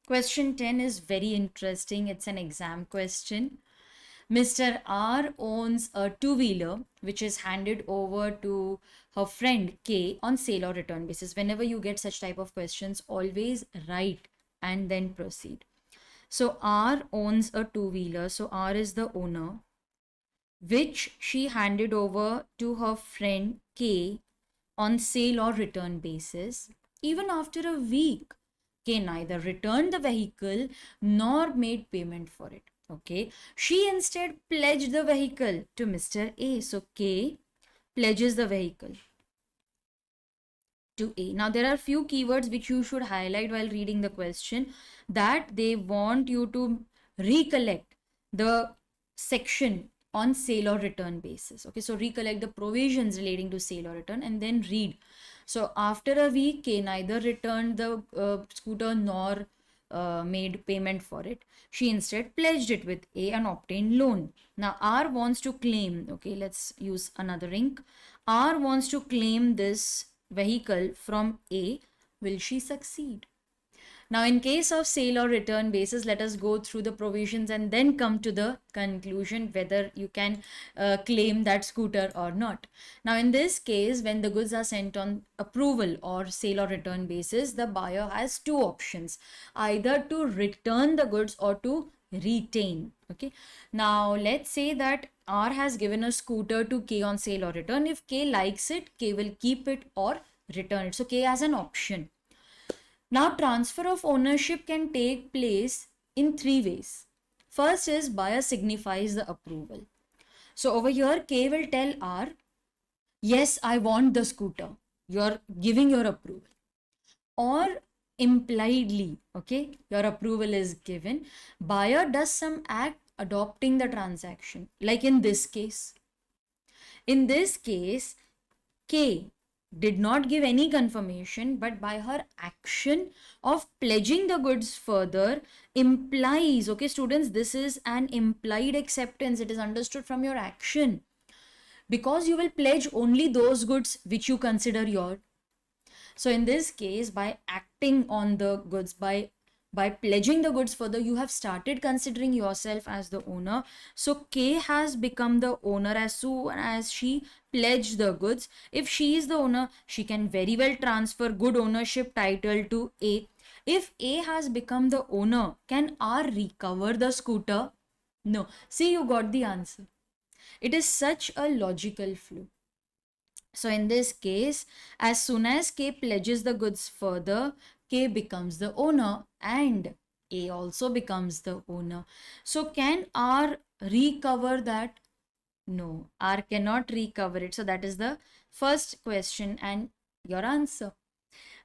Question 10 is very interesting. It's an exam question. Mr. R owns a two-wheeler which is handed over to her friend K on sale or return basis. Whenever you get such type of questions, always write and then proceed. So R owns a two-wheeler. So R is the owner, which she handed over to her friend K on sale or return basis. Even after a week, K neither returned the vehicle nor made payment for it. Okay, she instead pledged the vehicle to Mr. A. So K pledges the vehicle to A. Now there are few keywords which you should highlight while reading the question, that they want you to recollect the section on sale or return basis. Okay, so recollect the provisions relating to sale or return and then read. So after a week, K neither returned the scooter nor made payment for it. She instead pledged it with A and obtained loan. Now R wants to claim, okay, let's use another ink. R wants to claim this vehicle from A. Will she succeed? Now, in case of sale or return basis, let us go through the provisions and then come to the conclusion whether you can claim that scooter or not. Now, in this case, when the goods are sent on approval or sale or return basis, the buyer has two options, either to return the goods or to retain. Okay. Now, let's say that R has given a scooter to K on sale or return. If K likes it, K will keep it or return it. So, K has an option. Now, transfer of ownership can take place in 3 ways. First is buyer signifies the approval. So over here, K will tell R, yes, I want the scooter. You're giving your approval. Or impliedly, okay, your approval is given. Buyer does some act adopting the transaction. Like in this case. In this case, K did not give any confirmation, but by her action of pledging the goods further implies, okay, students, this is an implied acceptance. It is understood from your action, because you will pledge only those goods which you consider your. So in this case, by acting on the goods, by pledging the goods further, you have started considering yourself as the owner. So K has become the owner as soon as she pledged the goods. If she is the owner, she can very well transfer good ownership title to A. If A has become the owner, can R recover the scooter? No. See, you got the answer. It is such a logical flow. So in this case, as soon as K pledges the goods further, K becomes the owner and A also becomes the owner. So can R recover that? No, R cannot recover it. So that is the first question and your answer.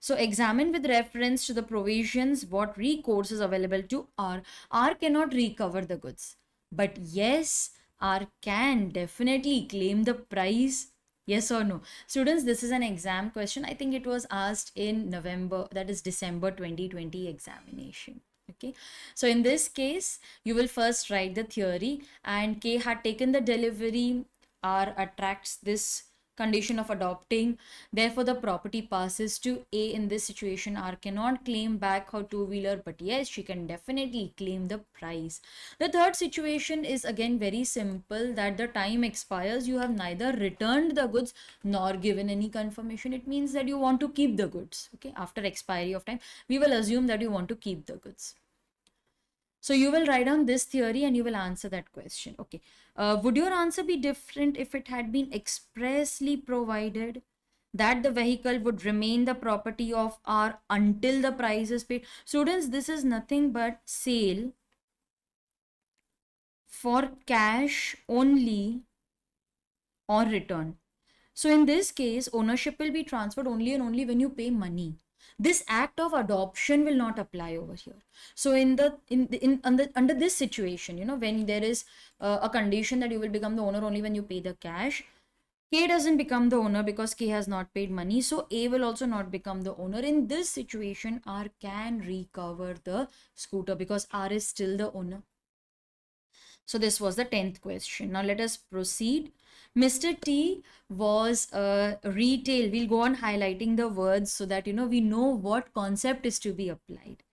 So examine with reference to the provisions what recourse is available to R. R cannot recover the goods. But yes, R can definitely claim the price. Yes or no? Students, this is an exam question. I think it was asked in November, that is December 2020 examination. Okay, so in this case, you will first write the theory, and K had taken the delivery. R attracts this condition of adopting. Therefore, the property passes to A. In this situation, R cannot claim back her two-wheeler, but yes, she can definitely claim the price. The third situation is again very simple, that the time expires. You have neither returned the goods nor given any confirmation. It means that you want to keep the goods. Okay, after expiry of time, we will assume that you want to keep the goods. So you will write down this theory and you will answer that question. Okay. Would your answer be different if it had been expressly provided that the vehicle would remain the property of R until the price is paid? Students, this is nothing but sale for cash only or return. So in this case, ownership will be transferred only and only when you pay money. This act of adoption will not apply over here. So under this situation, when there is a condition that you will become the owner only when you pay the cash, K doesn't become the owner because K has not paid money. So A will also not become the owner. In this situation, R can recover the scooter because R is still the owner. So this was the 10th question. Now let us proceed. Mr. T was a retail. We'll go on highlighting the words so that we know what concept is to be applied.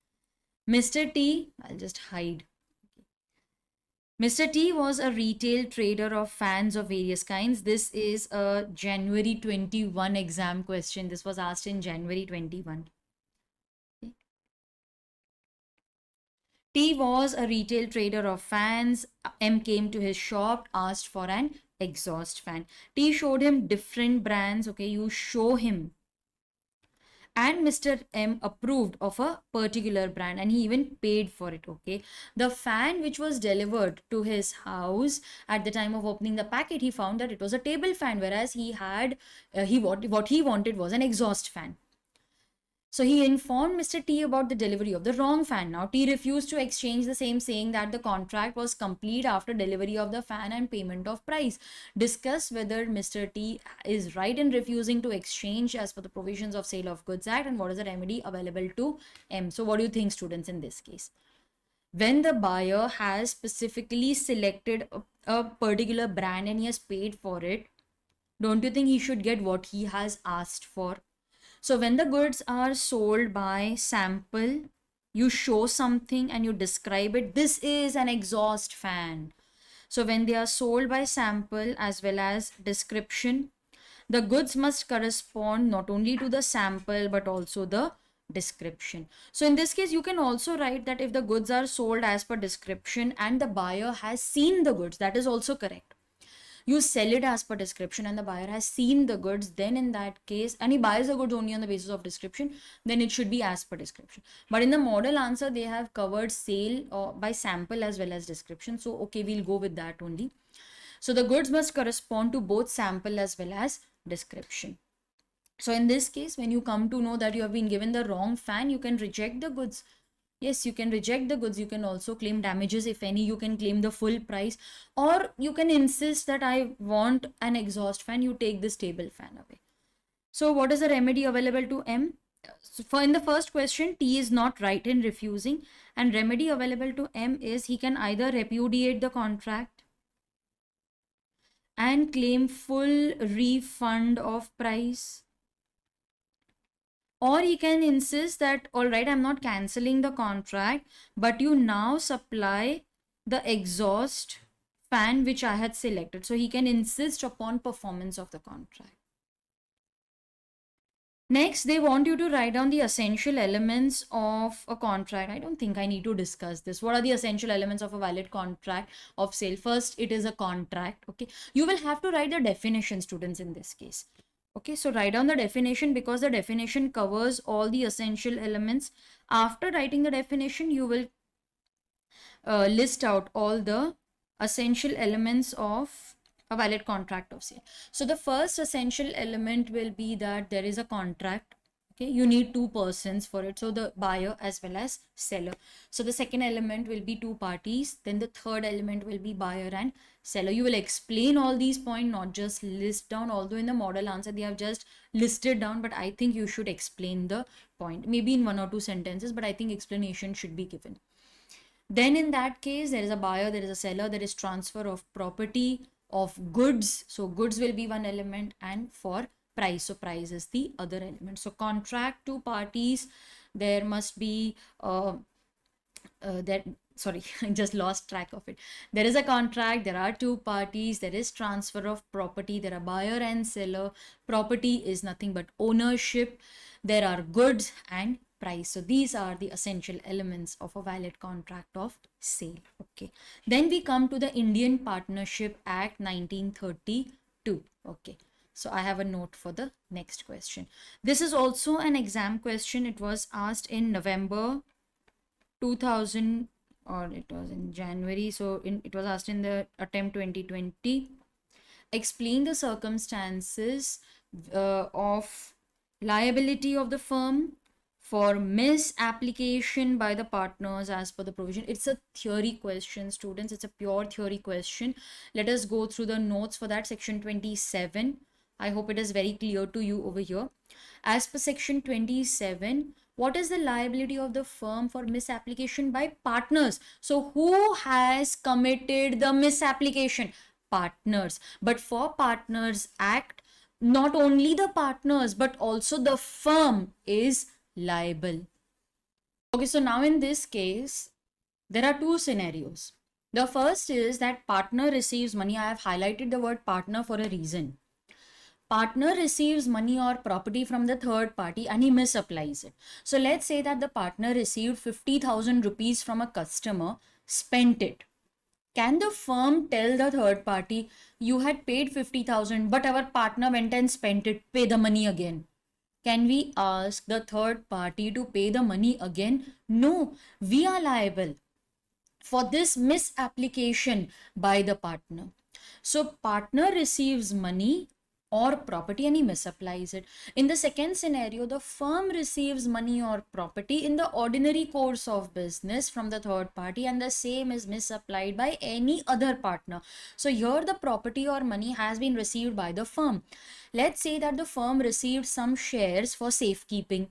Mr. T, I'll just hide. Mr. T was a retail trader of fans of various kinds. This is a January 21 exam question. This was asked in January 21. T was a retail trader of fans. M came to his shop, asked for an exhaust fan. T showed him different brands. Okay, you show him. And Mr. M approved of a particular brand and he even paid for it. Okay, the fan which was delivered to his house, at the time of opening the packet, he found that it was a table fan, whereas he had what he wanted was an exhaust fan. So he informed Mr. T about the delivery of the wrong fan. Now T refused to exchange the same, saying that the contract was complete after delivery of the fan and payment of price. Discuss whether Mr. T is right in refusing to exchange as per the provisions of Sale of Goods Act, and what is the remedy available to M. So what do you think, students, in this case? When the buyer has specifically selected a particular brand and he has paid for it, don't you think he should get what he has asked for? So when the goods are sold by sample, you show something and you describe it. This is an exhaust fan. So when they are sold by sample as well as description, the goods must correspond not only to the sample but also the description. So in this case, you can also write that if the goods are sold as per description and the buyer has seen the goods, that is also correct. You sell it as per description and the buyer has seen the goods, then in that case, and he buys the goods only on the basis of description, then it should be as per description. But in the model answer, they have covered sale by sample as well as description. So, okay, we'll go with that only. So the goods must correspond to both sample as well as description. So in this case, when you come to know that you have been given the wrong fan, you can reject the goods. Yes, you can reject the goods. You can also claim damages, if any. You can claim the full price, or you can insist that I want an exhaust fan. You take this table fan away. So what is the remedy available to M? So for in the first question, T is not right in refusing, and remedy available to M is he can either repudiate the contract and claim full refund of price, or he can insist that, all right, I'm not canceling the contract, but you now supply the exhaust fan which I had selected. So he can insist upon performance of the contract. Next, they want you to write down the essential elements of a contract. I don't think I need to discuss this. What are the essential elements of a valid contract of sale? First, it is a contract. Okay, you will have to write the definition, students, in this case. Okay, so write down the definition because the definition covers all the essential elements. After writing the definition, you will list out all the essential elements of a valid contract of sale. So the first essential element will be that there is a contract. Okay, you need two persons for it, so the buyer as well as seller. So the second element will be two parties, then the third element will be buyer and seller. You will explain all these points, not just list down, although in the model answer they have just listed down, but I think you should explain the point, maybe in one or two sentences, but I think explanation should be given. Then in that case, there is a buyer, there is a seller, there is transfer of property, of goods. So goods will be one element, and for price, so price is the other element. So contract, two parties, there must be that, sorry, I just lost track of it. There is a contract, there are two parties, there is transfer of property, there are buyer and seller. Property is nothing but ownership, there are goods and price. So these are the essential elements of a valid contract of sale. Okay, then we come to the Indian Partnership Act 1932. Okay, so I have a note for the next question. This is also an exam question. It was asked in November 2000, or it was in January. So it was asked in the attempt 2020. Explain the circumstances of liability of the firm for misapplication by the partners as per the provision. It's a theory question, students. It's a pure theory question. Let us go through the notes for that. Section 27. I hope it is very clear to you over here. As per section 27, what is the liability of the firm for misapplication by partners? So who has committed the misapplication? Partners. But for Partners Act, not only the partners but also the firm is liable. Okay, so now in this case, there are two scenarios. The first is that partner receives money. I have highlighted the word partner for a reason. Partner receives money or property from the third party and he misapplies it. So let's say that the partner received 50,000 rupees from a customer, spent it. Can the firm tell the third party, you had paid 50,000 but our partner went and spent it, pay the money again? Can we ask the third party to pay the money again? No, we are liable for this misapplication by the partner. So partner receives money or property and he misapplies it. In the second scenario, the firm receives money or property in the ordinary course of business from the third party and the same is misapplied by any other partner. So here the property or money has been received by the firm. Let's say that the firm received some shares for safekeeping.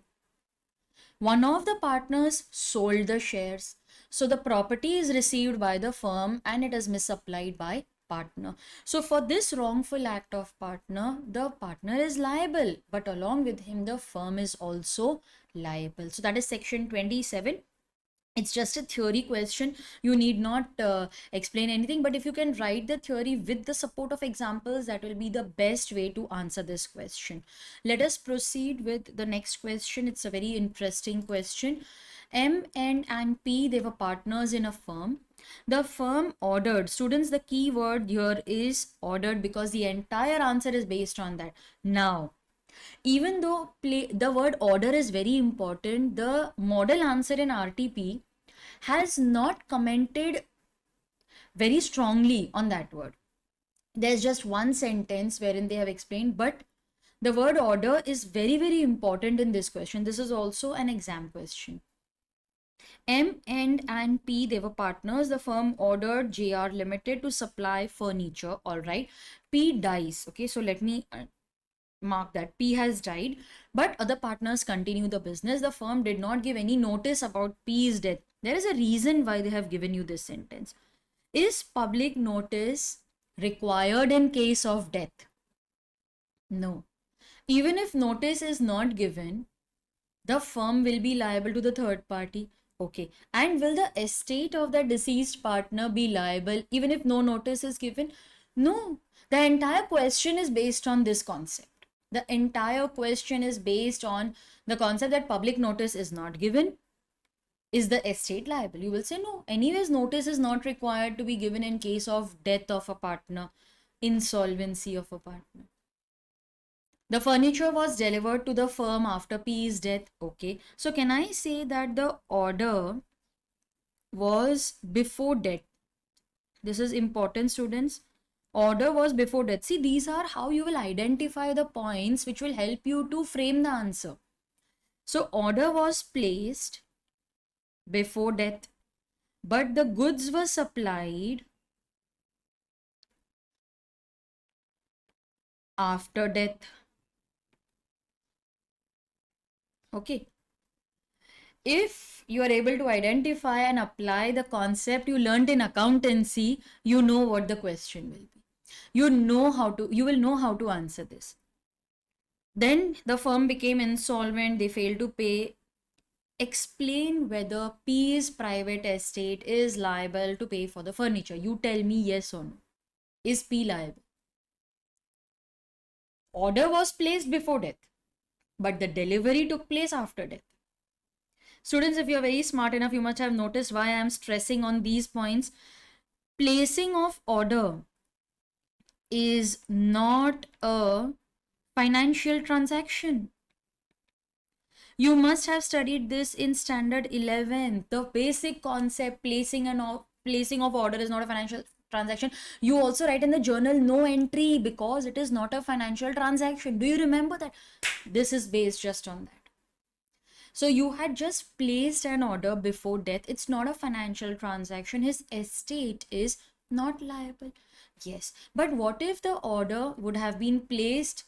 One of the partners sold the shares. So the property is received by the firm and it is misapplied by partner. So for this wrongful act of partner, the partner is liable, but along with him, the firm is also liable. So that is section 27. It's just a theory question. You need not explain anything, but if you can write the theory with the support of examples, that will be the best way to answer this question. Let us proceed with the next question. It's a very interesting question. M and P, they were partners in a firm. The firm ordered. Students, the key word here is ordered because the entire answer is based on that. Now, even though the word order is very important, the model answer in RTP has not commented very strongly on that word. There's just one sentence wherein they have explained, but the word order is very, very important in this question. This is also an exam question. M and P, they were partners. The firm ordered JR Limited to supply furniture. All right. P dies. Okay, so let me mark that. P has died, but other partners continue the business. The firm did not give any notice about P's death. There is a reason why they have given you this sentence. Is public notice required in case of death? No. Even if notice is not given, the firm will be liable to the third party. Okay. And will the estate of the deceased partner be liable even if no notice is given? No. The entire question is based on this concept. The entire question is based on the concept that public notice is not given. Is the estate liable? You will say no. Anyways, notice is not required to be given in case of death of a partner, insolvency of a partner. The furniture was delivered to the firm after P's death. Okay. So can I say that the order was before death? This is important, students. Order was before death. See, these are how you will identify the points which will help you to frame the answer. So order was placed before death, but the goods were supplied after death. Okay. If you are able to identify and apply the concept you learned in accountancy, you know what the question will be. You will know how to answer this. Then the firm became insolvent, they failed to pay. Explain whether P's private estate is liable to pay for the furniture. You tell me yes or no. Is P liable? Order was placed before death, but the delivery took place after death. Students, if you are very smart enough, you must have noticed why I am stressing on these points. Placing of order is not a financial transaction. You must have studied this in standard 11. The basic concept, placing of order is not a financial transaction. You also write in the journal no entry because it is not a financial transaction. Do you remember that? This is based just on that. So you had just placed an order before death. It's not a financial transaction. His estate is not liable. Yes. But what if the order would have been placed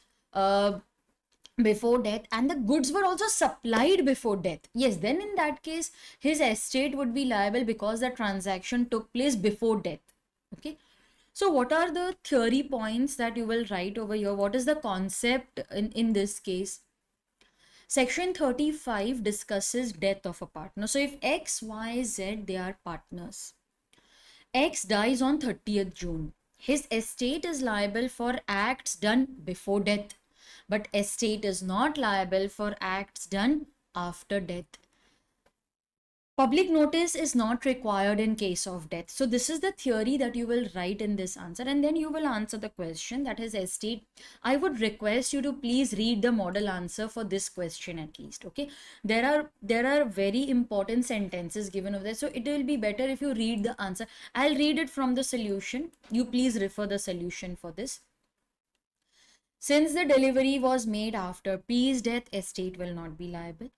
before death and the goods were also supplied before death? Yes, then in that case, his estate would be liable because the transaction took place before death. Okay. So what are the theory points that you will write over here? What is the concept in this case? Section 35 discusses death of a partner. So if X, Y, Z, they are partners. X dies on 30th June. His estate is liable for acts done before death, but estate is not liable for acts done after death. Public notice is not required in case of death. So this is the theory that you will write in this answer, and then you will answer the question that his estate. I would request you to please read the model answer for this question at least. Okay, there are very important sentences given over there, so it will be better if you read the answer. I'll read it from the solution. You please refer the solution for this. Since the delivery was made after P's death, estate will not be liable.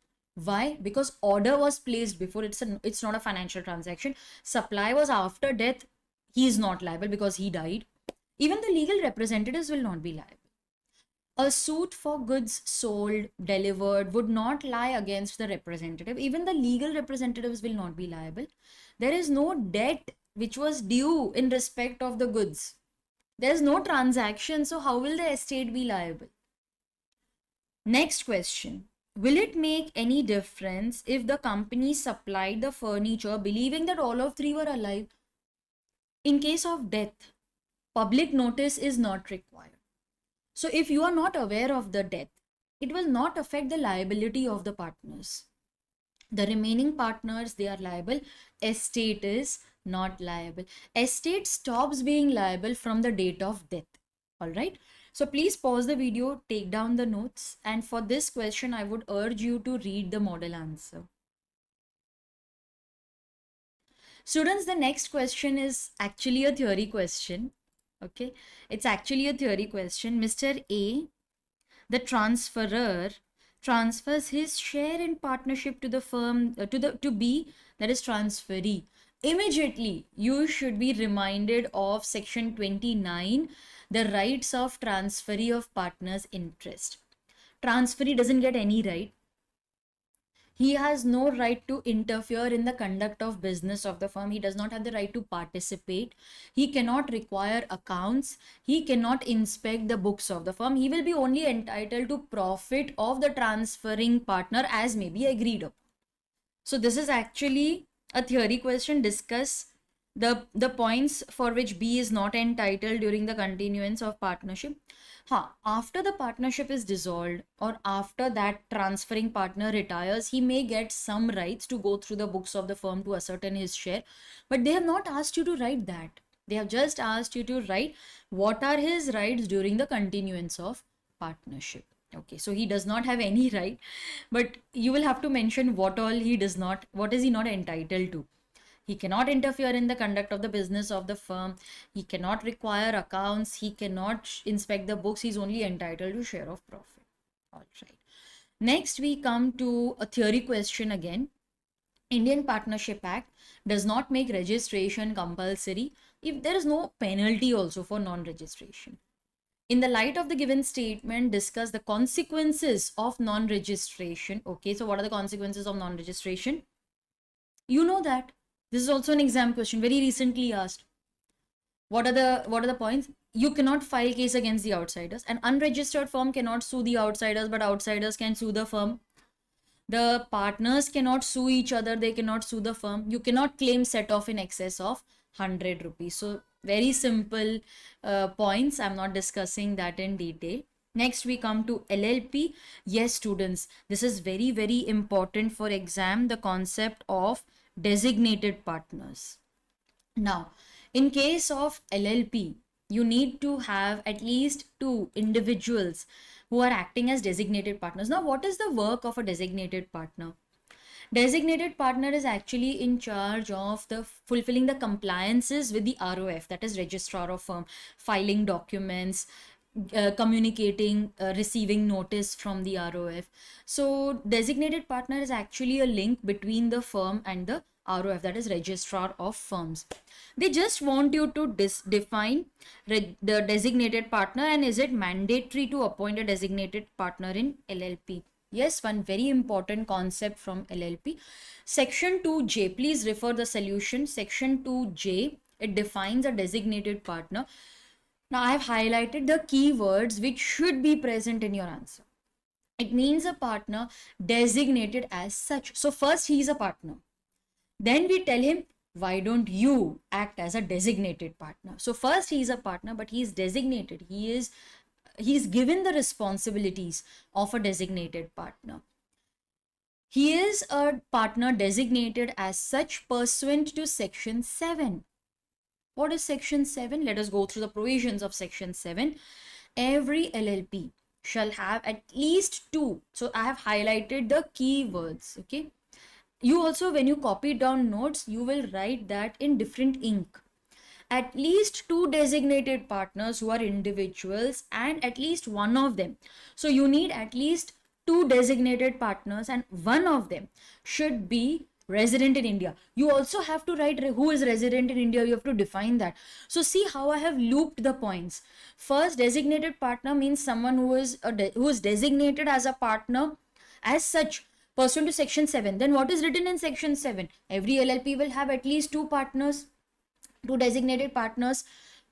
Why? Because order was placed before. It's not a financial transaction. Supply was after death. He is not liable because he died. Even the legal representatives will not be liable. A suit for goods sold, delivered would not lie against the representative. Even the legal representatives will not be liable. There is no debt which was due in respect of the goods. There is no transaction, so how will the estate be liable? Next question. Will it make any difference if the company supplied the furniture believing that all of three were alive? In case of death, public notice is not required. So if you are not aware of the death, it will not affect the liability of the partners. The remaining partners, they are liable. Estate is Not liable. Estate stops being liable from the date of death. All right. So please pause the video, take down the notes, and for this question, I would urge you to read the model answer. Students, the next question is actually a theory question. Okay, it's actually a theory question. Mr. A, the transferor, transfers his share in partnership to the firm to B, that is transferee. Immediately you should be reminded of section 29, the rights of transferee of partners interest. Transferee doesn't get any right. He has no right to interfere in the conduct of business of the firm. He does not have the right to participate. He cannot require accounts. He cannot inspect the books of the firm. He will be only entitled to profit of the transferring partner as may be agreed upon. So this is actually a theory question. Discuss the points for which B is not entitled during the continuance of partnership. After the partnership is dissolved or after that transferring partner retires, he may get some rights to go through the books of the firm to ascertain his share, but they have not asked you to write that. They have just asked you to write what are his rights during the continuance of partnership. Okay, so he does not have any right, but you will have to mention what all he does not, what is he not entitled to. He cannot interfere in the conduct of the business of the firm. He cannot require accounts. He cannot inspect the books. He's only entitled to share of profit. All right. Next, we come to a theory question again. Indian Partnership Act does not make registration compulsory if there is no penalty also for non-registration. In the light of the given statement, discuss the consequences of non-registration. Okay, so what are the consequences of non-registration? You know that. This is also an exam question, very recently asked. What are the points? You cannot file case against the outsiders. An unregistered firm cannot sue the outsiders, but outsiders can sue the firm. The partners cannot sue each other. They cannot sue the firm. You cannot claim set off in excess of 100 rupees. So very simple points. I'm not discussing that in detail. Next, we come to LLP. Yes, students, this is very, very important for exam, the concept of designated partners. Now, in case of LLP, you need to have at least two individuals who are acting as designated partners. Now, what is the work of a designated partner? Designated partner is actually in charge of the fulfilling the compliances with the ROF, that is registrar of firm, filing documents, communicating, receiving notice from the ROF. So designated partner is actually a link between the firm and the ROF, that is registrar of firms. They just want you to define the designated partner, and is it mandatory to appoint a designated partner in LLP? Yes, one very important concept from LLP. Section 2J, please refer the solution. Section 2J, it defines a designated partner. Now I have highlighted the keywords which should be present in your answer. It means a partner designated as such. So first he is a partner. Then we tell him, why don't you act as a designated partner? So first he is a partner, but he is designated. He's given the responsibilities of a designated partner. He is a partner designated as such pursuant to section 7. What is section 7? Let us go through the provisions of section 7. Every LLP shall have at least two. So I have highlighted the keywords. Okay. You also, when you copy down notes, you will write that in different ink. At least two designated partners who are individuals and at least one of them. So you need at least two designated partners and one of them should be resident in India. You also have to write who is resident in India. You have to define that. So see how I have looped the points. First, designated partner means someone who is designated as a partner as such pursuant to section 7. Then what is written in section 7? Every LLP will have at least two partners, two designated partners.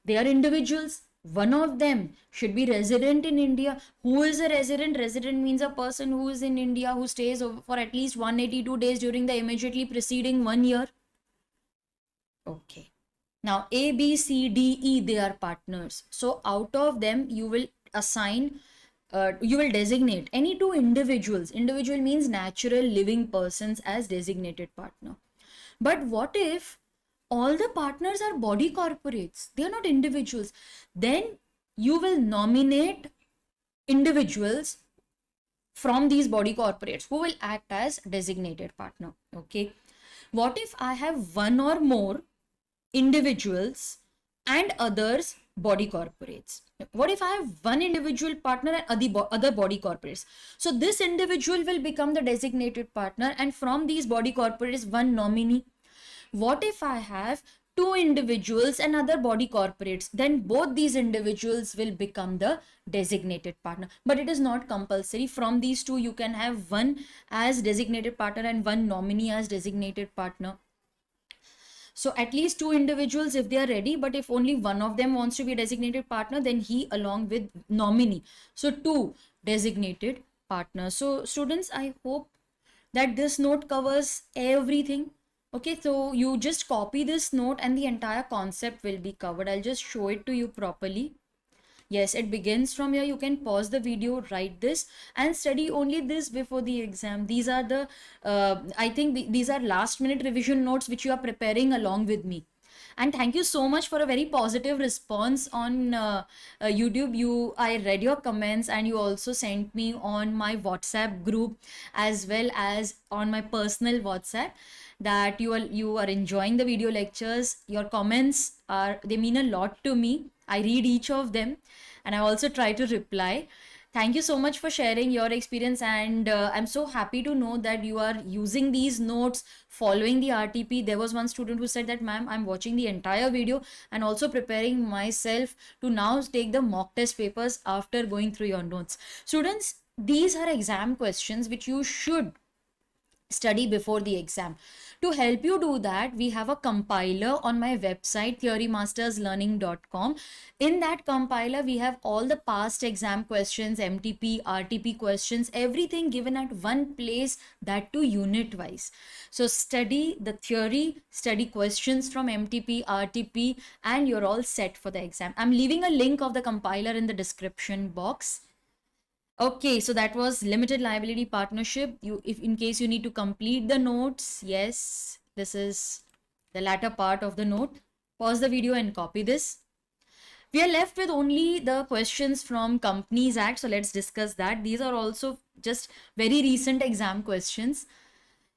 They are individuals. One of them should be resident in India. Who is a resident? Resident means a person who is in India, who stays for at least 182 days during the immediately preceding 1 year. Okay. Now A, B, C, D, E, they are partners. So out of them, you will assign, you will designate any two individuals. Individual means natural living persons as designated partner. But what if all the partners are body corporates, they are not individuals, then you will nominate individuals from these body corporates who will act as designated partner. Okay, what if I have one or more individuals and others body corporates? What if I have one individual partner and other body corporates? So this individual will become the designated partner, and from these body corporates one nominee. What if I have two individuals and other body corporates? Then both these individuals will become the designated partner. But it is not compulsory. From these two, you can have one as designated partner and one nominee as designated partner. So at least two individuals if they are ready, but if only one of them wants to be a designated partner, then he along with nominee. So two designated partners. So students, I hope that this note covers everything. Okay, so you just copy this note and the entire concept will be covered. I'll just show it to you properly. Yes, it begins from here. You can pause the video, write this and study only this before the exam. These are the, I think these are last minute revision notes which you are preparing along with me. And thank you so much for a very positive response on YouTube. I read your comments and you also sent me on my WhatsApp group as well as on my personal WhatsApp that you are enjoying the video lectures. Your comments they mean a lot to me. I read each of them and I also try to reply. Thank you so much for sharing your experience, and I'm so happy to know that you are using these notes, following the RTP. There was one student who said that, ma'am, I'm watching the entire video and also preparing myself to now take the mock test papers after going through your notes. Students, these are exam questions which you should study before the exam. To help you do that, we have a compiler on my website theorymasterslearning.com. In that compiler, we have all the past exam questions, MTP, RTP questions, everything given at one place, that too unit wise. So study the theory, study questions from MTP, RTP, and you're all set for the exam. I'm leaving a link of the compiler in the description box. Okay, so that was limited liability partnership. If in case you need to complete the notes, yes, this is the latter part of the note. Pause the video and copy this. We are left with only the questions from Companies Act. So let's discuss that. These are also just very recent exam questions.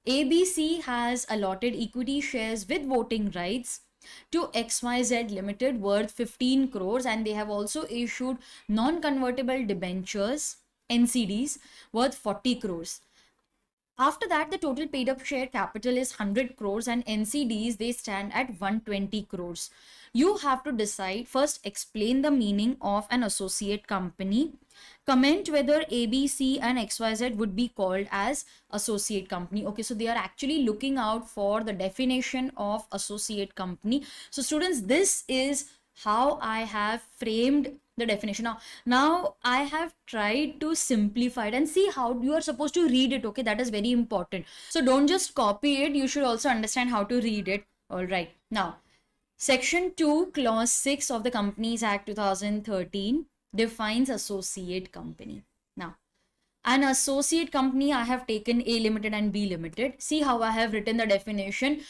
ABC has allotted equity shares with voting rights to XYZ Limited worth 15 crores, and they have also issued non-convertible debentures, NCDs, worth 40 crores. After that, the total paid up share capital is 100 crores and NCDs, they stand at 120 crores. You have to decide, first explain the meaning of an associate company, comment whether ABC and XYZ would be called as associate company. Okay, so they are actually looking out for the definition of associate company. So students, this is how I have framed the definition. Now I have tried to simplify it and see how you are supposed to read it. Okay, that is very important. So don't just copy it, you should also understand how to read it. All right, now Section 2, Clause 6 of the Companies Act 2013 defines associate company. Now, an associate company, I have taken A Limited and B Limited. See how I have written the definition.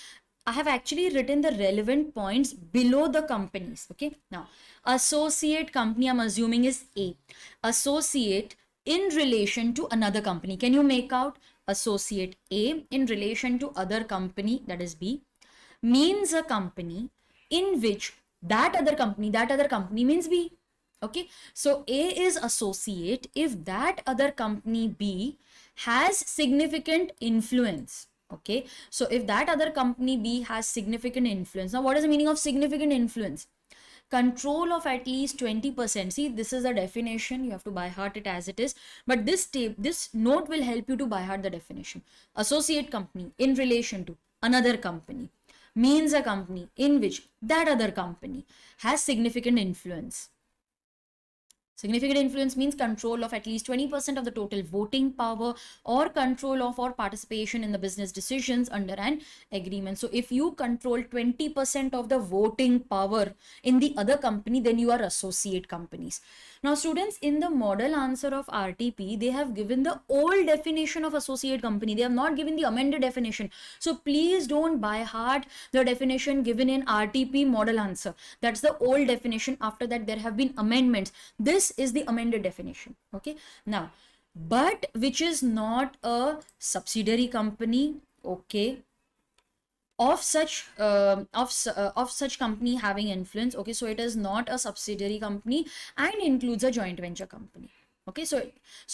I have actually written the relevant points below the companies. Okay. Now, associate company, I'm assuming, is A. Associate in relation to another company. Can you make out? Associate A in relation to other company, that is B, means a company in which that other company means B. Okay, so A is associate if that other company B has significant influence. Okay, so if that other company B has significant influence. Now, what is the meaning of significant influence? Control of at least 20%. See, this is the definition. You have to by heart it as it is. But this note will help you to by heart the definition. Associate company in relation to another company means a company in which that other company has significant influence. Significant influence means control of at least 20% of the total voting power or control of or participation in the business decisions under an agreement. So if you control 20% of the voting power in the other company, then you are associate companies. Now students, in the model answer of RTP, they have given the old definition of associate company. They have not given the amended definition. So please don't by heart the definition given in RTP model answer. That's the old definition. After that, there have been amendments. This is the amended definition. Okay. Now, but which is not a subsidiary company. Okay, of such company having influence. Okay, so it is not a subsidiary company and includes a joint venture company. Okay, so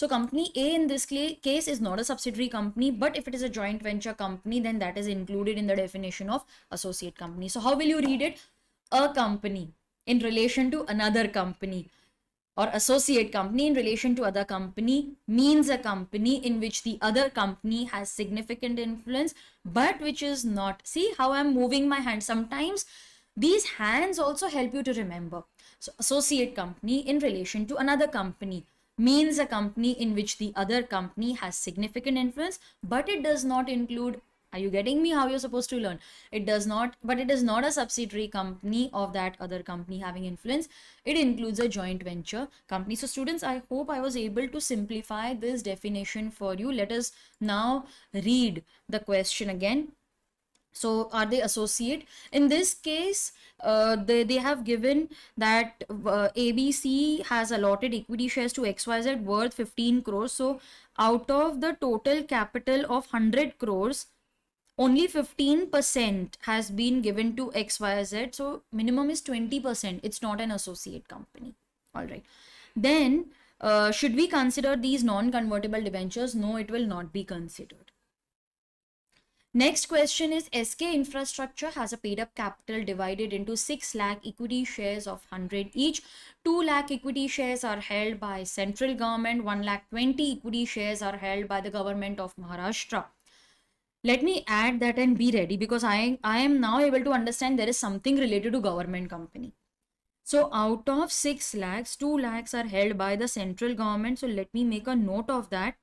company A in this case is not a subsidiary company, but if it is a joint venture company, then that is included in the definition of associate company. So how will you read it? A company in relation to another company, or associate company in relation to other company, means a company in which the other company has significant influence, but which is not. See how I'm moving my hand? Sometimes these hands also help you to remember. So associate company in relation to another company means a company in which the other company has significant influence, but it does not include. Are you getting me how you're supposed to learn? It does not, but it is not a subsidiary company of that other company having influence. It includes a joint venture company. So students, I hope I was able to simplify this definition for you. Let us now read the question again. So are they associate? In this case, they have given that ABC has allotted equity shares to XYZ worth 15 crores. So out of the total capital of 100 crores, only 15% has been given to XYZ. So minimum is 20%. It's not an associate company. All right. Then should we consider these non-convertible debentures? No, it will not be considered. Next question is, SK Infrastructure has a paid up capital divided into 6 lakh equity shares of 100 each. 2 lakh equity shares are held by central government. 1 lakh 20 equity shares are held by the government of Maharashtra. Let me add that and be ready, because I am now able to understand there is something related to government company. So out of 6 lakhs, 2 lakhs are held by the central government. So let me make a note of that.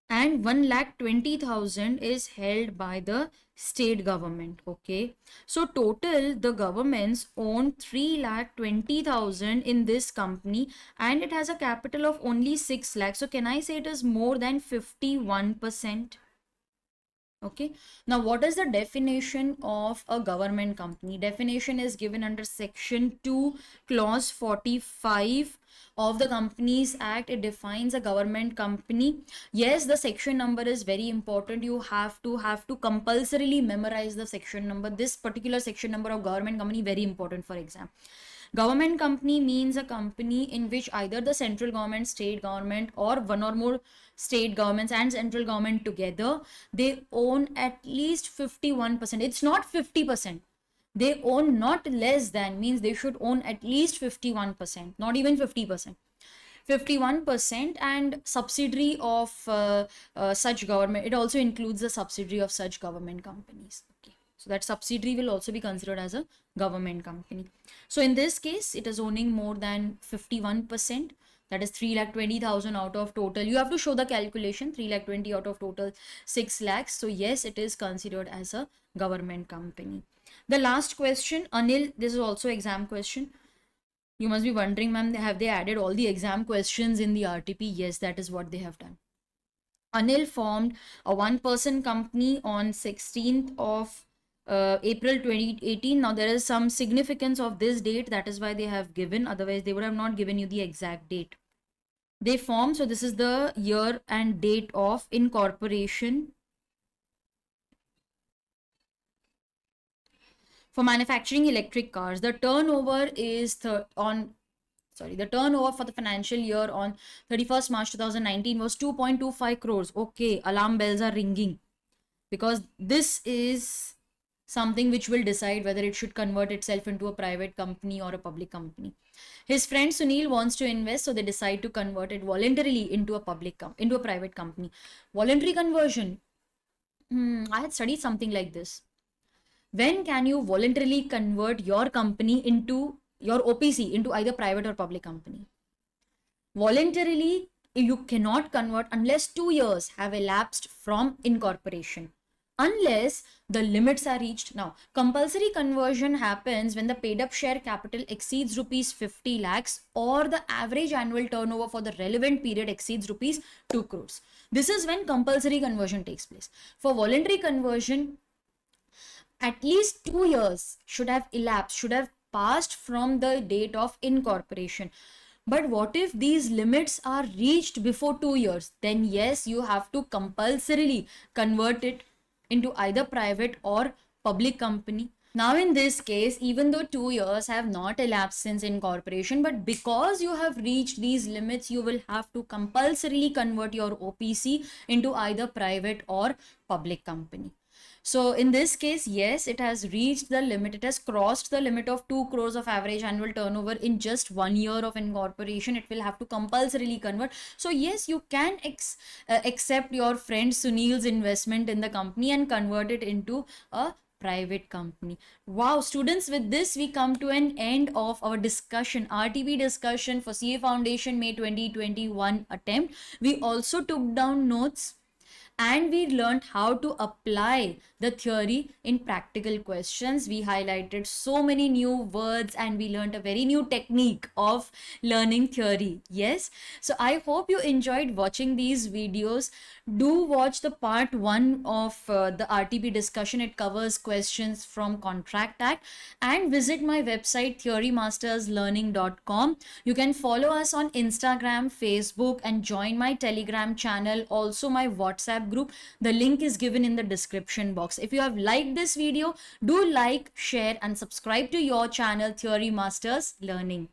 And 1,20,000 is held by the state government. Okay, so total the governments own 3,20,000 in this company, and it has a capital of only 6 lakhs. So can I say it is more than 51%? Okay, now what is the definition of a government company? Definition is given under section 2 clause 45 of the Companies Act. It defines a government company. Yes, the section number is very important. You have to compulsorily memorize the section number. This particular section number of government company very important for exam. Government company means a company in which either the central government, state government, or one or more state governments and central government together, they own at least 51%. It's not 50%. They own not less than, means they should own at least 51%, not even 50%. 51%, and subsidiary of such government, it also includes the subsidiary of such government companies. Okay, so that subsidiary will also be considered as a government company. So in this case, it is owning more than 51%. That is 3,20,000 out of total. You have to show the calculation. 3,20,000 out of total 6 lakhs. So yes, it is considered as a government company. The last question, Anil, this is also exam question. You must be wondering, ma'am, have they added all the exam questions in the RTP? Yes, that is what they have done. Anil formed a one-person company on 16th of April 2018. Now there is some significance of this date. That is why they have given. Otherwise, they would have not given you the exact date. They formed, so this is the year and date of incorporation. For manufacturing electric cars, the turnover is the turnover for the financial year on 31st March 2019 was 2.25 crores. Okay, alarm bells are ringing, because this is something which will decide whether it should convert itself into a private company or a public company. His friend Sunil wants to invest, so they decide to convert it voluntarily into a private company. Voluntary conversion. I had studied something like this. When can you voluntarily convert your company into your OPC into either private or public company. Voluntarily, you cannot convert unless 2 years have elapsed from incorporation, unless the limits are reached. Now, compulsory conversion happens when the paid up share capital exceeds rupees 50 lakhs or the average annual turnover for the relevant period exceeds rupees 2 crores. This is when compulsory conversion takes place. For voluntary conversion, at least 2 years should have elapsed, should have passed from the date of incorporation. But what if these limits are reached before 2 years? Then yes, you have to compulsorily convert it into either private or public company. Now in this case, even though 2 years have not elapsed since incorporation, but because you have reached these limits, you will have to compulsorily convert your OPC into either private or public company. So in this case, yes, it has reached the limit. It has crossed the limit of 2 crores of average annual turnover in just 1 year of incorporation. It will have to compulsorily convert. So yes, you can accept your friend Sunil's investment in the company and convert it into a private company. Wow, students, with this we come to an end of our discussion, RTP discussion for CA Foundation May 2021 attempt. We also took down notes and we learned how to apply the theory in practical questions. We highlighted so many new words and we learned a very new technique of learning theory. Yes, so I hope you enjoyed watching these videos. Do watch the part 1 of the RTP discussion. It covers questions from Contract Act, and visit my website theorymasterslearning.com. You can follow us on Instagram, Facebook, and join my Telegram channel, also my WhatsApp group. The link is given in the description box. If you have liked this video, do like, share, and subscribe to your channel Theory Masters Learning.